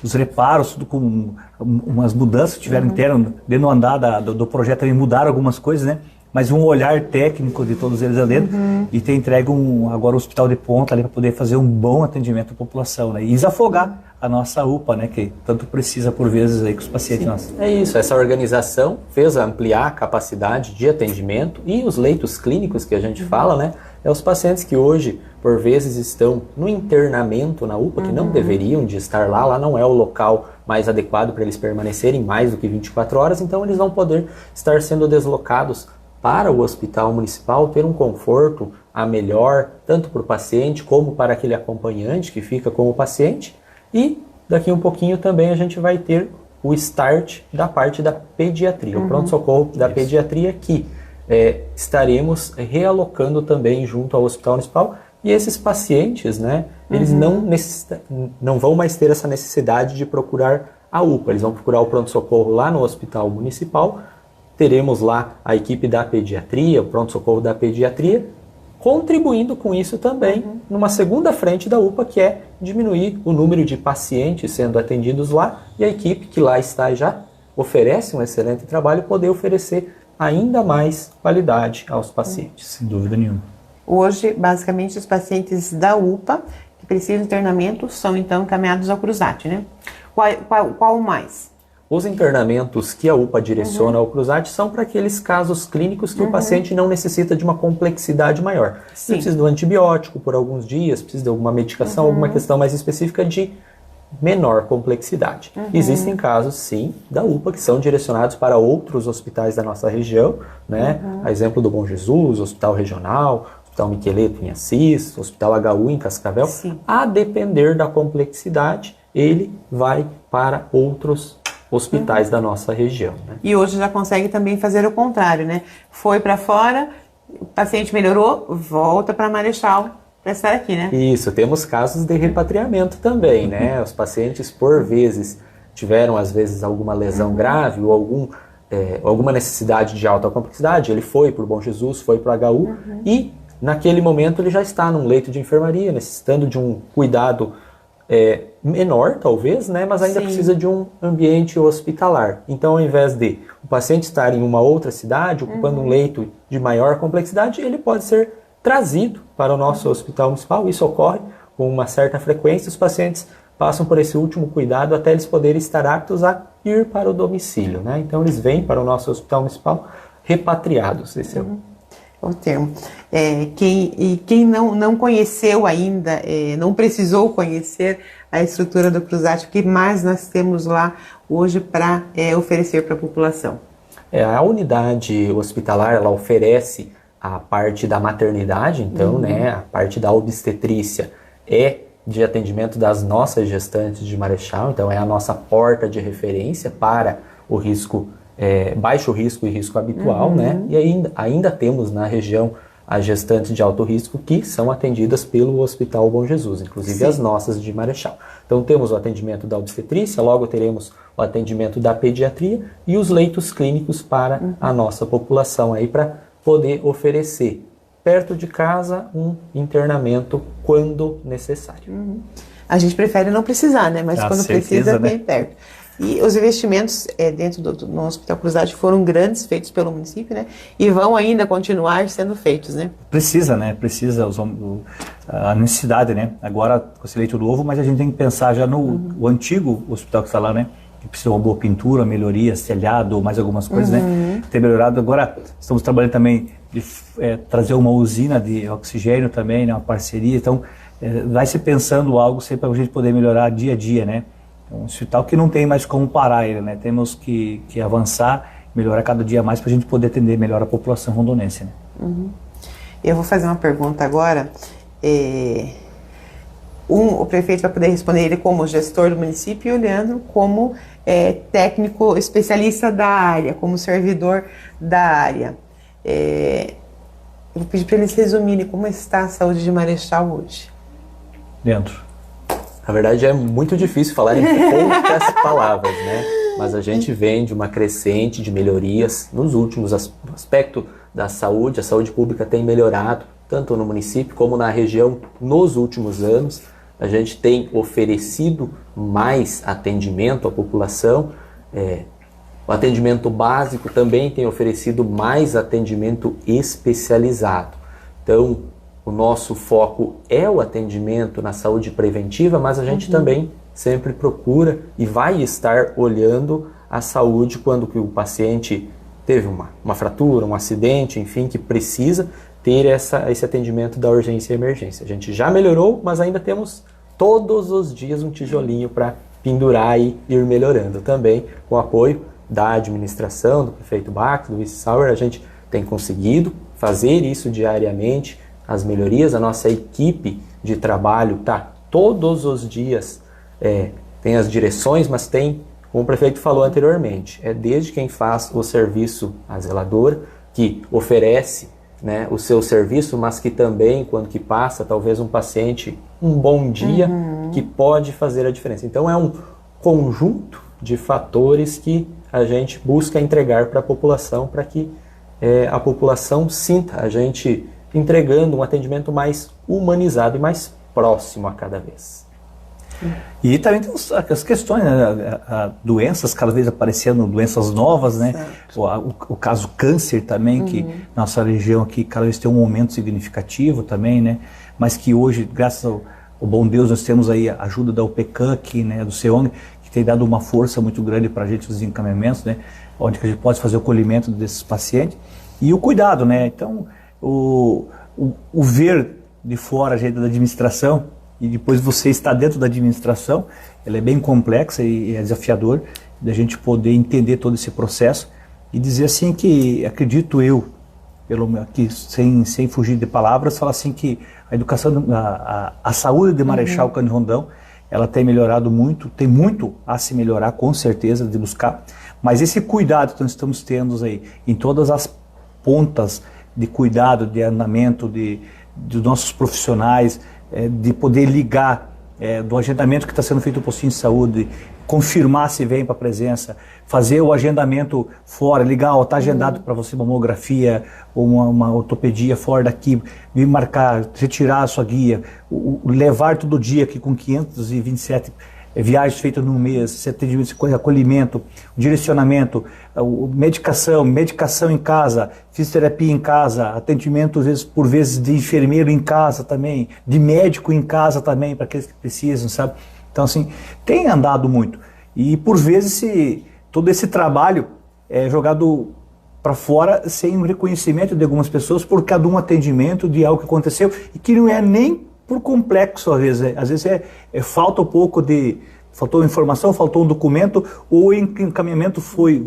Speaker 2: Os reparos, tudo com umas mudanças que tiveram interno, dentro do andar do projeto também mudaram algumas coisas, né? Mas um olhar técnico de todos eles ali dentro e ter entregue agora o hospital de ponta ali para poder fazer um bom atendimento à população, né? E desafogar a nossa UPA, né? Que tanto precisa por vezes aí com os pacientes nossos.
Speaker 3: É isso, essa organização fez ampliar a capacidade de atendimento e os leitos clínicos que a gente fala, né? Os pacientes que hoje, por vezes, estão no internamento na UPA, que não deveriam de estar lá não é o local mais adequado para eles permanecerem mais do que 24 horas, então eles vão poder estar sendo deslocados para o hospital municipal, ter um conforto a melhor, tanto para o paciente como para aquele acompanhante que fica com o paciente, e daqui um pouquinho também a gente vai ter o start da parte da pediatria, o pronto-socorro da pediatria que estaremos realocando também junto ao Hospital Municipal, e esses pacientes, né, eles não vão mais ter essa necessidade de procurar a UPA, eles vão procurar o pronto-socorro lá no Hospital Municipal, teremos lá a equipe da pediatria, o pronto-socorro da pediatria, contribuindo com isso também numa segunda frente da UPA, que é diminuir o número de pacientes sendo atendidos lá, e a equipe que lá está já oferece um excelente trabalho, poder oferecer ainda mais qualidade aos pacientes.
Speaker 2: Sem dúvida nenhuma.
Speaker 1: Hoje, basicamente, os pacientes da UPA que precisam de internamento são, então, encaminhados ao Cruzat, né? Qual mais?
Speaker 3: Os internamentos que a UPA direciona ao Cruzat são para aqueles casos clínicos que o paciente não necessita de uma complexidade maior.
Speaker 1: Sim.
Speaker 3: Ele precisa de um antibiótico por alguns dias, precisa de alguma medicação, alguma questão mais específica de menor complexidade. Existem casos, sim, da UPA que são direcionados para outros hospitais da nossa região, né? A exemplo do Bom Jesus, Hospital Regional, Hospital Miqueleto em Assis, Hospital HU em Cascavel.
Speaker 1: Sim.
Speaker 3: A depender da complexidade, ele vai para outros hospitais da nossa região. Né?
Speaker 1: E hoje já consegue também fazer o contrário, né? Foi para fora, o paciente melhorou, volta para Marechal para estar aqui, né?
Speaker 3: Isso, temos casos de repatriamento também, né? Os pacientes, por vezes, tiveram, às vezes, alguma lesão grave ou alguma necessidade de alta complexidade. Ele foi para o Bom Jesus, foi para o HU e, naquele momento, ele já está num leito de enfermaria, necessitando de um cuidado menor, talvez, né? Mas ainda
Speaker 1: Sim.
Speaker 3: precisa de um ambiente hospitalar. Então, ao invés de o paciente estar em uma outra cidade, ocupando um leito de maior complexidade, ele pode ser trazido para o nosso hospital municipal. Isso ocorre com uma certa frequência. Os pacientes passam por esse último cuidado até eles poderem estar aptos a ir para o domicílio, né? Então, eles vêm para o nosso hospital municipal repatriados. Esse é
Speaker 1: o termo. Quem não conheceu ainda, não precisou conhecer a estrutura do Cruzat, o que mais nós temos lá hoje para oferecer para a população?
Speaker 3: A unidade hospitalar, ela oferece a parte da maternidade, então, né, a parte da obstetrícia é de atendimento das nossas gestantes de Marechal, então é a nossa porta de referência para o risco, baixo risco e risco habitual, né? E ainda temos na região as gestantes de alto risco que são atendidas pelo Hospital Bom Jesus, inclusive
Speaker 1: Sim.
Speaker 3: as nossas de Marechal. Então temos o atendimento da obstetrícia, logo teremos o atendimento da pediatria e os leitos clínicos para a nossa população aí para poder oferecer perto de casa um internamento quando necessário.
Speaker 1: A gente prefere não precisar, né? Mas quando
Speaker 2: certeza,
Speaker 1: precisa,
Speaker 2: né?
Speaker 1: bem perto. E os investimentos dentro do Hospital Cruzat foram grandes, feitos pelo município, né? E vão ainda continuar sendo feitos, né?
Speaker 2: Precisa, né? Precisa a necessidade, né? Agora com esse leito novo, mas a gente tem que pensar já no o antigo hospital que está lá, né? Que precisa de uma boa pintura, melhorias, telhado, mais algumas coisas, né? Ter melhorado. Agora estamos trabalhando também de trazer uma usina de oxigênio também, né? Uma parceria. Então vai se pensando algo sempre para a gente poder melhorar dia a dia, né? É um hospital que não tem mais como parar ele, né? Temos que avançar, melhorar cada dia mais para a gente poder atender melhor a população rondonense, né?
Speaker 1: Eu vou fazer uma pergunta agora. O prefeito vai poder responder ele como gestor do município e o Leandro como técnico especialista da área, como servidor da área. Eu vou pedir para eles resumirem como está a saúde de Marechal hoje.
Speaker 2: Dentro.
Speaker 3: Na verdade, é muito difícil falar em poucas palavras, né? Mas a gente vem de uma crescente de melhorias nos últimos aspectos da saúde. A saúde pública tem melhorado, tanto no município como na região, nos últimos anos. A gente tem oferecido mais atendimento à população. O atendimento básico também tem oferecido mais atendimento especializado. Então, o nosso foco é o atendimento na saúde preventiva, mas a gente também sempre procura e vai estar olhando a saúde quando que o paciente teve uma fratura, um acidente, enfim, que precisa ter esse atendimento da urgência e emergência. A gente já melhorou, mas ainda temos todos os dias um tijolinho para pendurar e ir melhorando também. Com o apoio da administração, do prefeito Bax, do vice-sauer, a gente tem conseguido fazer isso diariamente, as melhorias. A nossa equipe de trabalho está todos os dias, tem as direções, mas tem, como o prefeito falou anteriormente, desde quem faz o serviço, a zeladora, que oferece, né, o seu serviço, mas que também, quando que passa, talvez um paciente, um bom dia, que pode fazer a diferença. Então é um conjunto de fatores que a gente busca entregar para a população, para que a população sinta a gente entregando um atendimento mais humanizado e mais próximo a cada vez.
Speaker 2: E também tem as questões, né? Doenças cada vez aparecendo, doenças novas, né? O caso câncer também, que nossa região aqui cada vez tem um aumento significativo também, né? Mas que hoje, graças ao bom Deus, nós temos aí a ajuda da UPCAM aqui, né? Do CEONG, que tem dado uma força muito grande para a gente nos encaminhamentos, né? Onde que a gente pode fazer o acolhimento desses pacientes e o cuidado, né? Então, o ver de fora a gente da administração e depois você está dentro da administração, ela é bem complexa e é desafiador da gente poder entender todo esse processo e dizer assim que, acredito eu, aqui, sem fugir de palavras, falar assim que a educação, a saúde de Marechal Cândido Rondão, ela tem melhorado muito, tem muito a se melhorar, com certeza, de buscar, mas esse cuidado que nós estamos tendo aí, em todas as pontas de cuidado, de andamento, dos nossos profissionais, de poder ligar do agendamento que está sendo feito no postinho de saúde, confirmar se vem para a presença, fazer o agendamento fora, ligar, está agendado para você mamografia ou uma ortopedia fora daqui, vir marcar, retirar a sua guia, levar todo dia aqui com 527 viagens feitas no mês, atendimento, acolhimento, direcionamento, medicação em casa, fisioterapia em casa, atendimento por vezes de enfermeiro em casa também, de médico em casa também, para aqueles que precisam, sabe? Então assim, tem andado muito. E por vezes todo esse trabalho é jogado para fora sem um reconhecimento de algumas pessoas por cada um atendimento de algo que aconteceu e que não é nem por complexo às vezes falta um pouco faltou informação, faltou um documento, ou o encaminhamento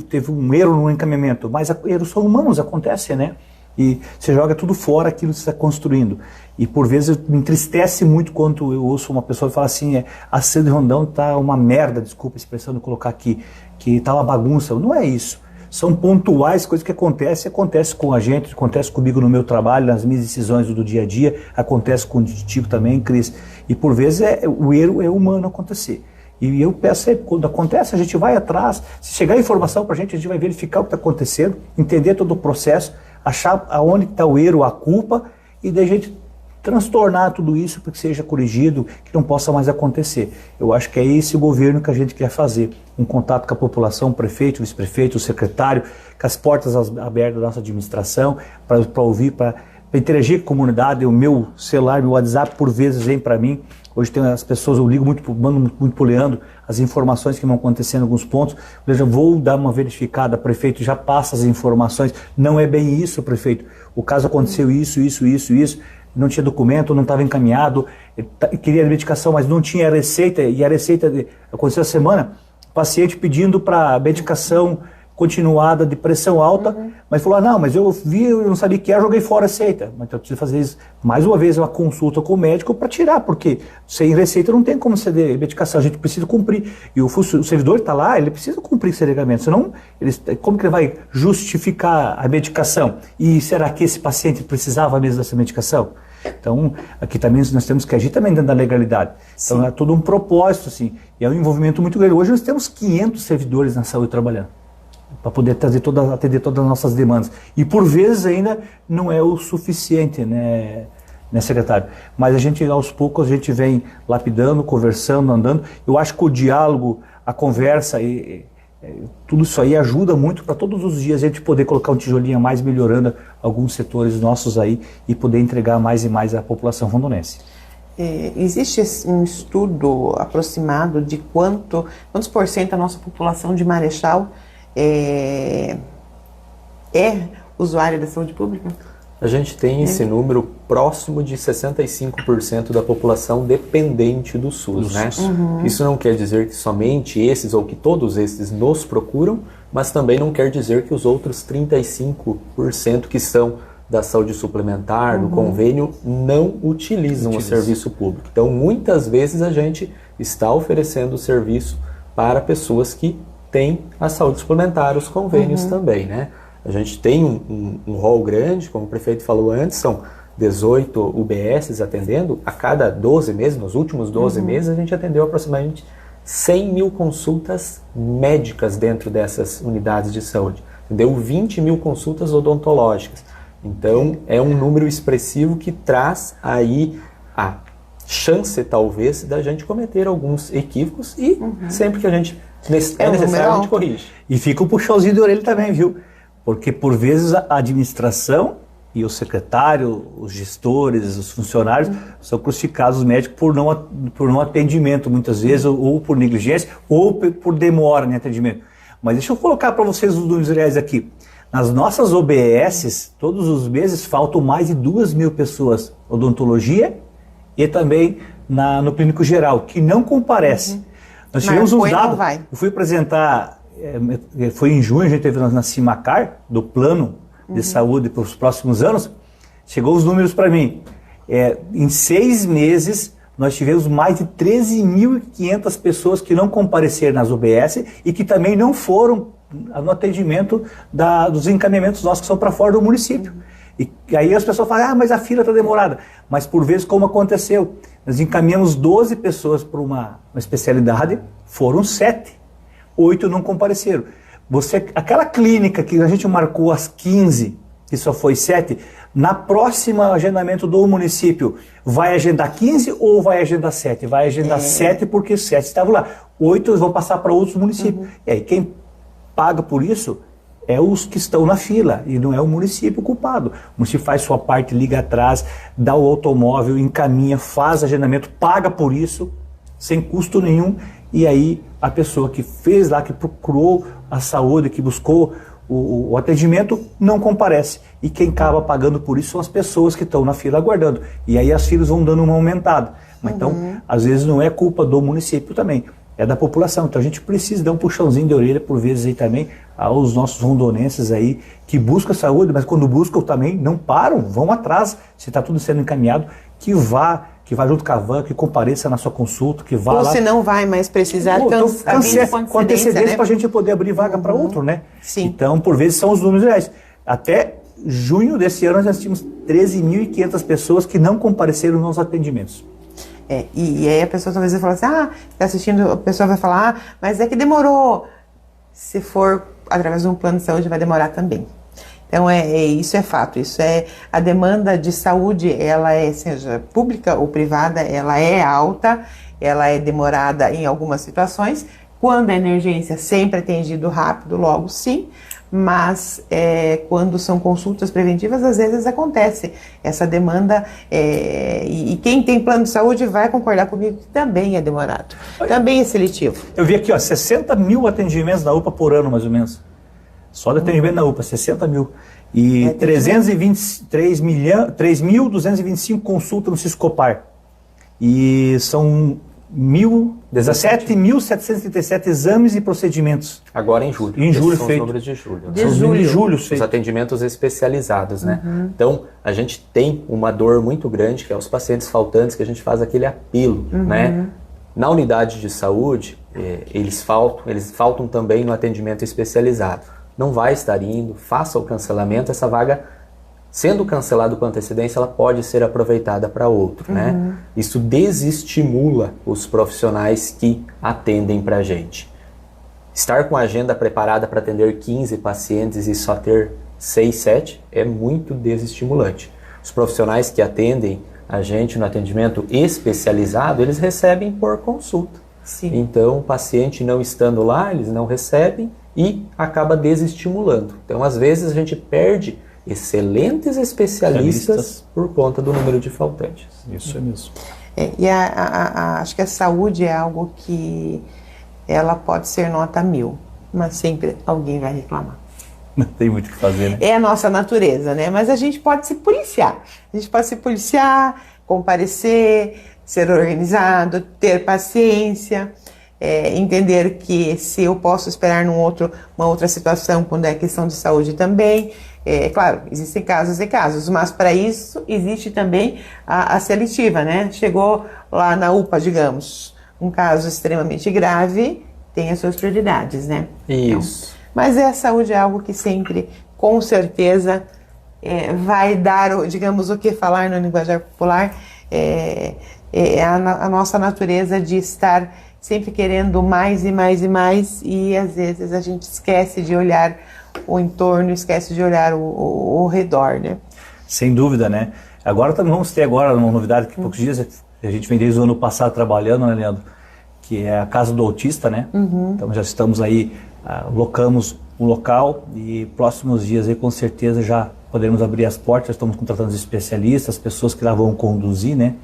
Speaker 2: teve um erro no encaminhamento, mas erros são humanos, acontece, né? E você joga tudo fora aquilo que você está construindo. E por vezes me entristece muito quando eu ouço uma pessoa falar assim, a Cândido Rondão está uma merda, desculpa a expressão de colocar aqui, que está uma bagunça. Não é isso. São pontuais, coisas que acontece com a gente, acontece comigo no meu trabalho, nas minhas decisões do dia a dia, acontece contigo também, Cris. E por vezes o erro é humano acontecer. E eu peço sempre, quando acontece, a gente vai atrás, se chegar informação para a gente vai verificar o que está acontecendo, entender todo o processo, achar aonde está o erro, a culpa, e daí a gente transtornar tudo isso para que seja corrigido, que não possa mais acontecer. Eu acho que é esse o governo que a gente quer fazer, um contato com a população, o prefeito, o vice-prefeito, o secretário, com as portas abertas da nossa administração, para ouvir, para interagir com a comunidade. O meu celular, meu WhatsApp, por vezes vem para mim. Hoje tem as pessoas, eu ligo mando muito pro Leandro, as informações que vão acontecendo em alguns pontos. Eu já vou dar uma verificada, prefeito, já passa as informações. Não é bem isso, prefeito. O caso aconteceu isso, não tinha documento, não estava encaminhado, queria medicação, mas não tinha receita, e a receita aconteceu a semana, paciente pedindo para medicação continuada de pressão alta, mas falou, não, mas eu vi, eu não sabia o que era, joguei fora a receita. Mas eu preciso fazer isso, mais uma vez, uma consulta com o médico para tirar, porque sem receita não tem como ceder medicação, a gente precisa cumprir. E o servidor está lá, ele precisa cumprir esse regulamento, senão, como que ele vai justificar a medicação? E será que esse paciente precisava mesmo dessa medicação? Então, aqui também nós temos que agir também dentro da legalidade. Sim. Então, é todo um propósito, assim, e é um envolvimento muito grande. Hoje nós temos 500 servidores na saúde trabalhando, para poder atender todas as nossas demandas. E por vezes ainda não é o suficiente, né, secretário? Mas a gente, aos poucos, a gente vem lapidando, conversando, andando. Eu acho que o diálogo, a conversa, tudo isso aí ajuda muito para todos os dias a gente poder colocar um tijolinho a mais, melhorando alguns setores nossos aí e poder entregar mais e mais à população rondonense.
Speaker 1: Existe um estudo aproximado de quantos por cento da nossa população de Marechal é usuária da saúde pública?
Speaker 3: A gente tem esse número próximo de 65% da população dependente do SUS, né? Isso não quer dizer que somente esses ou que todos esses nos procuram, mas também não quer dizer que os outros 35% que são da saúde suplementar, do convênio, não utilizam o serviço público. Então, muitas vezes a gente está oferecendo o serviço para pessoas que têm a saúde suplementar, os convênios também, né? A gente tem um rol grande, como o prefeito falou antes, são 18 UBSs atendendo. A cada 12 meses, nos últimos 12 meses, a gente atendeu aproximadamente 100 mil consultas médicas dentro dessas unidades de saúde. Deu 20 mil consultas odontológicas. Então, é um número expressivo que traz aí a chance, talvez, da gente cometer alguns equívocos e sempre que a gente é necessário, a gente corrige.
Speaker 2: E fica um puxãozinho de orelha também, viu? Porque, por vezes, a administração e o secretário, os gestores, os funcionários são crucificados, os médicos, por não atendimento, muitas vezes, ou por negligência, ou por demora em atendimento. Mas deixa eu colocar para vocês os números reais aqui. Nas nossas OBSs, todos os meses, faltam mais de 2.000 pessoas odontologia e também no clínico geral, que não comparece. Nós tivemos uns dados, eu fui apresentar, foi em junho, a gente teve na CIMACAR, do plano de saúde para os próximos anos, chegou os números para mim. Em 6 meses, nós tivemos mais de 13.500 pessoas que não compareceram nas OBS e que também não foram no atendimento dos encaminhamentos nossos que são para fora do município. E aí as pessoas falam, mas a fila está demorada. Mas por vezes, como aconteceu, nós encaminhamos 12 pessoas para uma especialidade, foram 7. 8 não compareceram. Aquela clínica que a gente marcou às 15, que só foi 7, na próxima agendamento do município, vai agendar 15 ou vai agendar 7? Vai agendar 7 porque 7 estavam lá. 8 vão passar para outros municípios. E aí quem paga por isso é os que estão na fila e não é o município culpado. O município faz sua parte, liga atrás, dá o automóvel, encaminha, faz agendamento, paga por isso, sem custo nenhum. E aí a pessoa que fez lá, que procurou a saúde, que buscou o atendimento, não comparece. E quem acaba pagando por isso são as pessoas que estão na fila aguardando. E aí as filas vão dando uma aumentada. Mas então, às vezes não é culpa do município também, é da população. Então a gente precisa dar um puxãozinho de orelha por vezes aí também aos nossos rondonenses aí que buscam saúde, mas quando buscam também não param, vão atrás, se está tudo sendo encaminhado, que vá junto com a van, que compareça na sua consulta, que vá lá.
Speaker 1: Ou se não vai mais precisar,
Speaker 2: com antecedência, para a gente poder abrir vaga para outro, né?
Speaker 1: Sim.
Speaker 2: Então, por vezes, são os números reais. Até junho desse ano, nós tínhamos 13.500 pessoas que não compareceram nos atendimentos.
Speaker 1: E aí a pessoa talvez vai falar assim, está assistindo, a pessoa vai falar, mas é que demorou. Se for através de um plano de saúde, vai demorar também. Então, isso é fato, a demanda de saúde, ela seja pública ou privada, ela é alta, ela é demorada em algumas situações. Quando a emergência sempre é atendido rápido, logo sim, mas quando são consultas preventivas, às vezes acontece essa demanda, e quem tem plano de saúde vai concordar comigo que também é demorado, também é seletivo.
Speaker 2: Eu vi aqui, 60 mil atendimentos na UPA por ano, mais ou menos. Só de atendimento na UPA, 60 mil. E 3.225 consultas no Siscopar. E são 17.737 exames e procedimentos.
Speaker 3: Agora em julho.
Speaker 2: Em julho
Speaker 3: são
Speaker 2: feito.
Speaker 3: Os números de julho.
Speaker 2: De julho
Speaker 3: Os atendimentos especializados, né? Então, a gente tem uma dor muito grande, que é os pacientes faltantes, que a gente faz aquele apelo, né? Na unidade de saúde, eles faltam também no atendimento especializado. Não vai estar indo, faça o cancelamento, essa vaga, sendo cancelada com antecedência, ela pode ser aproveitada para outro, né? Isso desestimula os profissionais que atendem para a gente. Estar com a agenda preparada para atender 15 pacientes e só ter 6, 7 é muito desestimulante. Os profissionais que atendem a gente no atendimento especializado, eles recebem por consulta.
Speaker 1: Sim.
Speaker 3: Então, o paciente não estando lá, eles não recebem e acaba desestimulando. Então, às vezes, a gente perde excelentes especialistas por conta do número de faltantes.
Speaker 2: Isso é mesmo.
Speaker 1: Acho que a saúde é algo que ela pode ser nota 1000, mas sempre alguém vai reclamar.
Speaker 2: Não tem muito o que fazer, né?
Speaker 1: É a nossa natureza, né? Mas a gente pode se policiar. A gente pode se policiar, comparecer, ser organizado, ter paciência, entender que se eu posso esperar uma outra situação quando é questão de saúde também. Claro, existem casos e casos, mas para isso existe também a seletiva, né? Chegou lá na UPA, digamos, um caso extremamente grave, tem as suas prioridades, né?
Speaker 3: Isso.
Speaker 1: Então, mas a saúde é algo que sempre, com certeza, vai dar, digamos, o que falar no linguajar popular, a nossa natureza de estar sempre querendo mais e mais e mais, e às vezes a gente esquece de olhar o entorno, esquece de olhar o redor, né?
Speaker 2: Sem dúvida, né? Agora também vamos ter agora uma novidade que poucos dias, a gente vem desde o ano passado trabalhando, né, Leandro? Que é a Casa do Autista, né? Então já estamos aí, locamos um local e próximos dias aí com certeza já podemos abrir as portas, estamos contratando especialistas, pessoas que lá vão conduzir, né?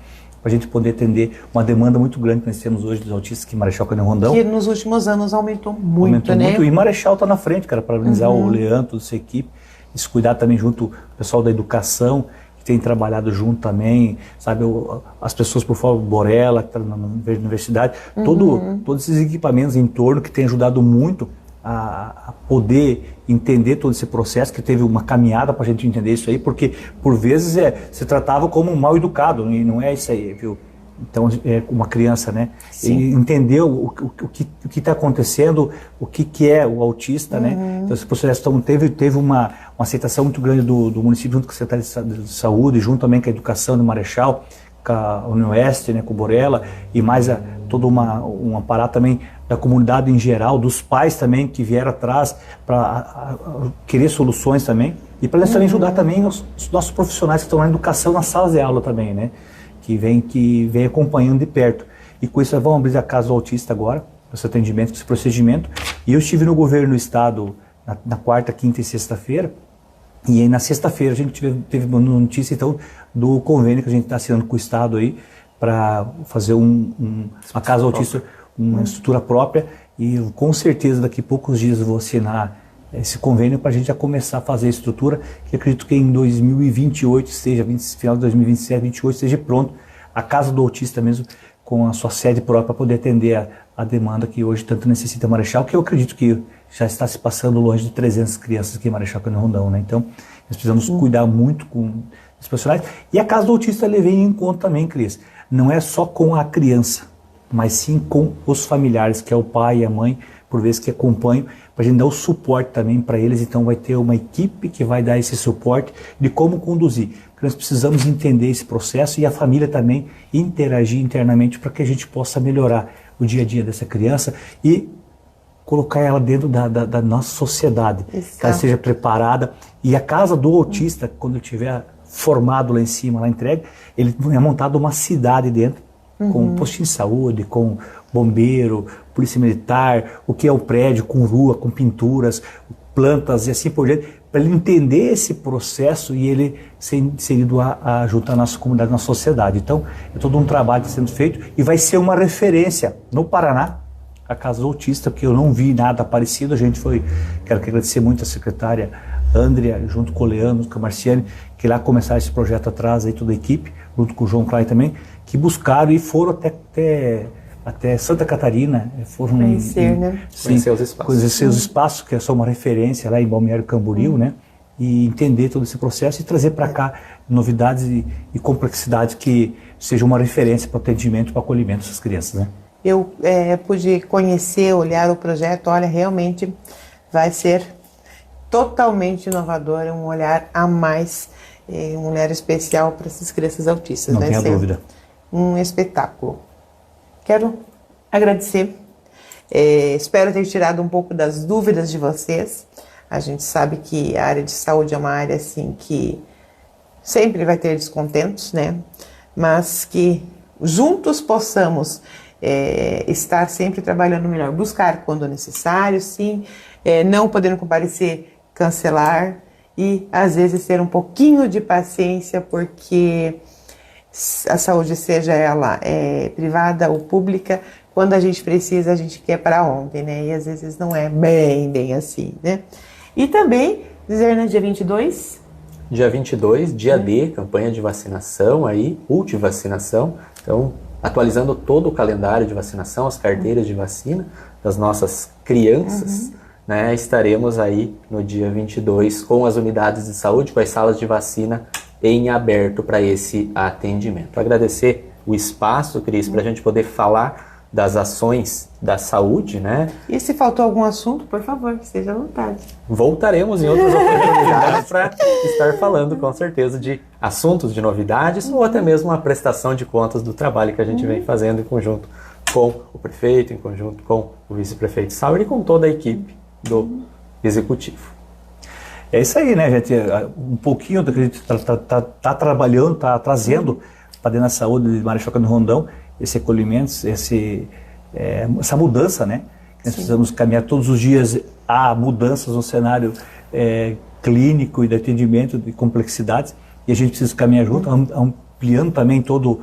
Speaker 2: Para a gente poder atender uma demanda muito grande que nós temos hoje dos autistas aqui em Marechal Cândido Rondão.
Speaker 1: Que nos últimos anos aumentou muito, né?
Speaker 2: Muito. E Marechal está na frente, cara, parabenizar o Leandro, toda sua equipe, esse cuidado também junto o pessoal da educação, que tem trabalhado junto também, sabe, as pessoas por fora, Borella, que está na universidade, todos esses equipamentos em torno que tem ajudado muito a poder entender todo esse processo, que teve uma caminhada para a gente entender isso aí, porque por vezes se tratava como um mal educado, e não é isso aí, viu? Então, uma criança, né? E entendeu o que está acontecendo, o que é o autista, né? Então, esse processo teve uma aceitação muito grande do município, junto com a Secretaria de Saúde, junto também com a Educação de Marechal, com a Unioeste, né, com o Borella, e mais todo um aparato também da comunidade em geral, dos pais também que vieram atrás para querer soluções também, e para eles também ajudar também os nossos profissionais que estão na educação, nas salas de aula também, né? Que vem acompanhando de perto. E com isso, vamos abrir a Casa do Autista agora, esse atendimento, esse procedimento. E eu estive no governo do estado na quarta, quinta e sexta-feira. E aí na sexta-feira a gente teve uma notícia então do convênio que a gente está assinando com o estado aí para fazer uma Casa do Autista, uma estrutura própria. E com certeza daqui a poucos dias eu vou assinar esse convênio para a gente já começar a fazer a estrutura, que acredito que em 2028 final de 2027, 2028 esteja pronto a Casa do Autista mesmo, com a sua sede própria para poder atender a demanda que hoje tanto necessita Marechal, que eu acredito que já está se passando longe de 300 crianças aqui em Marechal Cândido Rondão, né? Então, nós precisamos cuidar muito com os profissionais. E a Casa do Autista ele vem em conta também, Cris. Não é só com a criança, mas sim com os familiares, que é o pai e a mãe, por vezes que acompanham, para a gente dar o suporte também para eles. Então vai ter uma equipe que vai dar esse suporte de como conduzir. Porque nós precisamos entender esse processo e a família também interagir internamente para que a gente possa melhorar o dia a dia dessa criança e colocar ela dentro da nossa sociedade,
Speaker 1: Exato.
Speaker 2: que ela esteja preparada. E a Casa do Autista, quando ele estiver formado lá em cima, lá entregue, ele é montado uma cidade dentro, com postinho de saúde, com bombeiro, polícia militar, o que é o prédio, com rua, com pinturas, plantas e assim por diante, para ele entender esse processo e ele ser inserido junto à nossa comunidade, na sociedade. Então, é todo um trabalho sendo feito e vai ser uma referência no Paraná, a Casa do Autista, porque eu não vi nada parecido. Quero agradecer muito a secretária Andrea, junto com o Leandro, com a Marciane, que lá começaram esse projeto atrás, aí toda a equipe, junto com o João Klein também, que buscaram e foram até Santa Catarina, foram
Speaker 1: conhecer, né?
Speaker 3: Conhecer os espaços.
Speaker 2: Conhecer os espaços, que é só uma referência lá em Balneário Camboriú, né? E entender todo esse processo e trazer para cá novidades e complexidades que sejam uma referência para o atendimento e para o acolhimento dessas crianças, né?
Speaker 1: Eu pude conhecer, olhar o projeto, olha, realmente vai ser totalmente inovador, um olhar a mais, um olhar especial para essas crianças autistas.
Speaker 2: Não
Speaker 1: vai
Speaker 2: tenha
Speaker 1: ser
Speaker 2: dúvida.
Speaker 1: Um espetáculo. Quero agradecer, espero ter tirado um pouco das dúvidas de vocês. A gente sabe que a área de saúde é uma área assim que sempre vai ter descontentos, né? Mas que juntos possamos estar sempre trabalhando melhor, buscar quando necessário, sim, não podendo comparecer, cancelar e às vezes ter um pouquinho de paciência, porque a saúde, seja ela privada ou pública, quando a gente precisa, a gente quer para ontem, né? E às vezes não é bem assim, né? E também dizer, né, dia 22?
Speaker 3: Dia 22, dia D, campanha de vacinação aí, multivacinação. Então, atualizando todo o calendário de vacinação, as carteiras de vacina das nossas crianças, né? Estaremos aí no dia 22 com as unidades de saúde, com as salas de vacina em aberto para esse atendimento. Agradecer o espaço, Cris, para a gente poder falar das ações da saúde, né?
Speaker 1: E se faltou algum assunto, por favor, esteja à vontade.
Speaker 3: Voltaremos em outras oportunidades para estar falando, com certeza, de assuntos, de novidades, ou até mesmo a prestação de contas do trabalho que a gente vem fazendo em conjunto com o prefeito, em conjunto com o vice-prefeito de saúde e com toda a equipe do executivo.
Speaker 2: É isso aí, né, gente? Um pouquinho do que a gente está trabalhando, está trazendo para dentro da saúde de Marechal Cândido Rondão, esse acolhimento, essa mudança, né? Nós precisamos caminhar todos os dias a mudanças no cenário clínico e de atendimento, de complexidades, e a gente precisa caminhar junto, ampliando também todo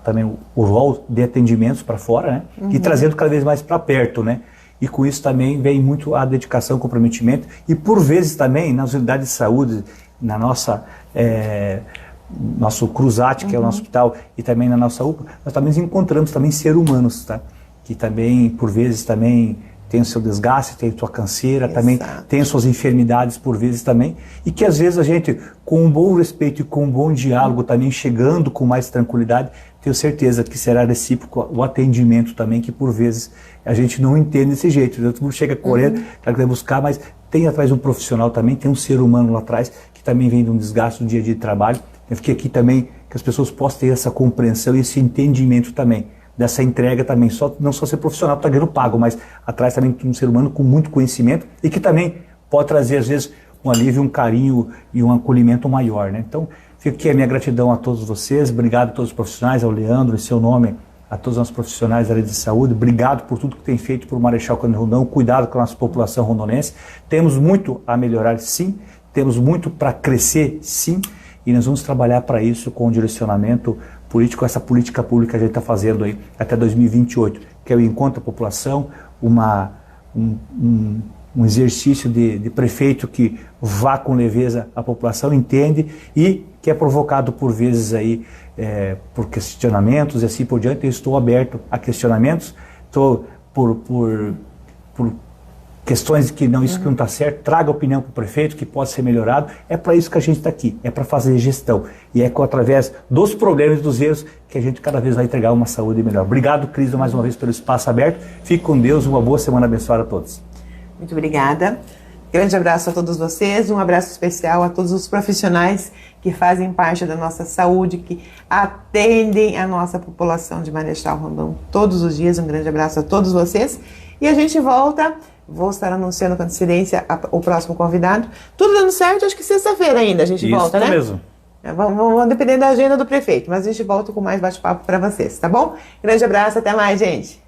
Speaker 2: também o rol de atendimentos para fora, né? E trazendo cada vez mais para perto, né? E com isso também vem muito a dedicação, comprometimento, e por vezes também nas unidades de saúde, na nossa nosso Cruzat, que é o nosso hospital, e também na nossa UPA, nós também encontramos também seres humanos, tá? Que também, por vezes, também tem o seu desgaste, tem a sua canseira, também tem as suas enfermidades, por vezes, também, e que às vezes a gente, com um bom respeito e com um bom diálogo, também chegando com mais tranquilidade, tenho certeza que será recíproco o atendimento também, que por vezes a gente não entende desse jeito. Todo mundo chega correndo, quer buscar, mas tem atrás um profissional também, tem um ser humano lá atrás, que também vem de um desgaste do dia a dia de trabalho. Eu fiquei aqui também, que as pessoas possam ter essa compreensão e esse entendimento também, dessa entrega também, não só ser profissional que está ganhando pago, mas atrás também um ser humano com muito conhecimento e que também pode trazer, às vezes, um alívio, um carinho e um acolhimento maior, né? Então, fica aqui a minha gratidão a todos vocês, obrigado a todos os profissionais, ao Leandro, em seu nome, a todos os nossos profissionais da área de saúde, obrigado por tudo que tem feito por Marechal Cândido Rondão, cuidado com a nossa população rondonense, temos muito a melhorar, sim, temos muito para crescer, sim, e nós vamos trabalhar para isso com o direcionamento político, essa política pública que a gente está fazendo aí até 2028, que é o encontro da população, um exercício de prefeito que vá com leveza à população, entende, e que é provocado por vezes aí por questionamentos e assim por diante. Eu estou aberto a questionamentos, estou por questões que isso que não está certo, traga opinião para o prefeito, que pode ser melhorado. É para isso que a gente está aqui, é para fazer gestão. E é através dos problemas e dos erros que a gente cada vez vai entregar uma saúde melhor. Obrigado, Cris, mais uma vez pelo espaço aberto. Fique com Deus, uma boa semana abençoada a todos.
Speaker 1: Muito obrigada. Grande abraço a todos vocês, um abraço especial a todos os profissionais que fazem parte da nossa saúde, que atendem a nossa população de Marechal Rondon todos os dias. Um grande abraço a todos vocês. E a gente volta, vou estar anunciando com antecedência o próximo convidado. Tudo dando certo, acho que sexta-feira ainda a gente volta, né? Isso mesmo. Vamos depender da agenda do prefeito, mas a gente volta com mais bate-papo para vocês, tá bom? Grande abraço, até mais, gente.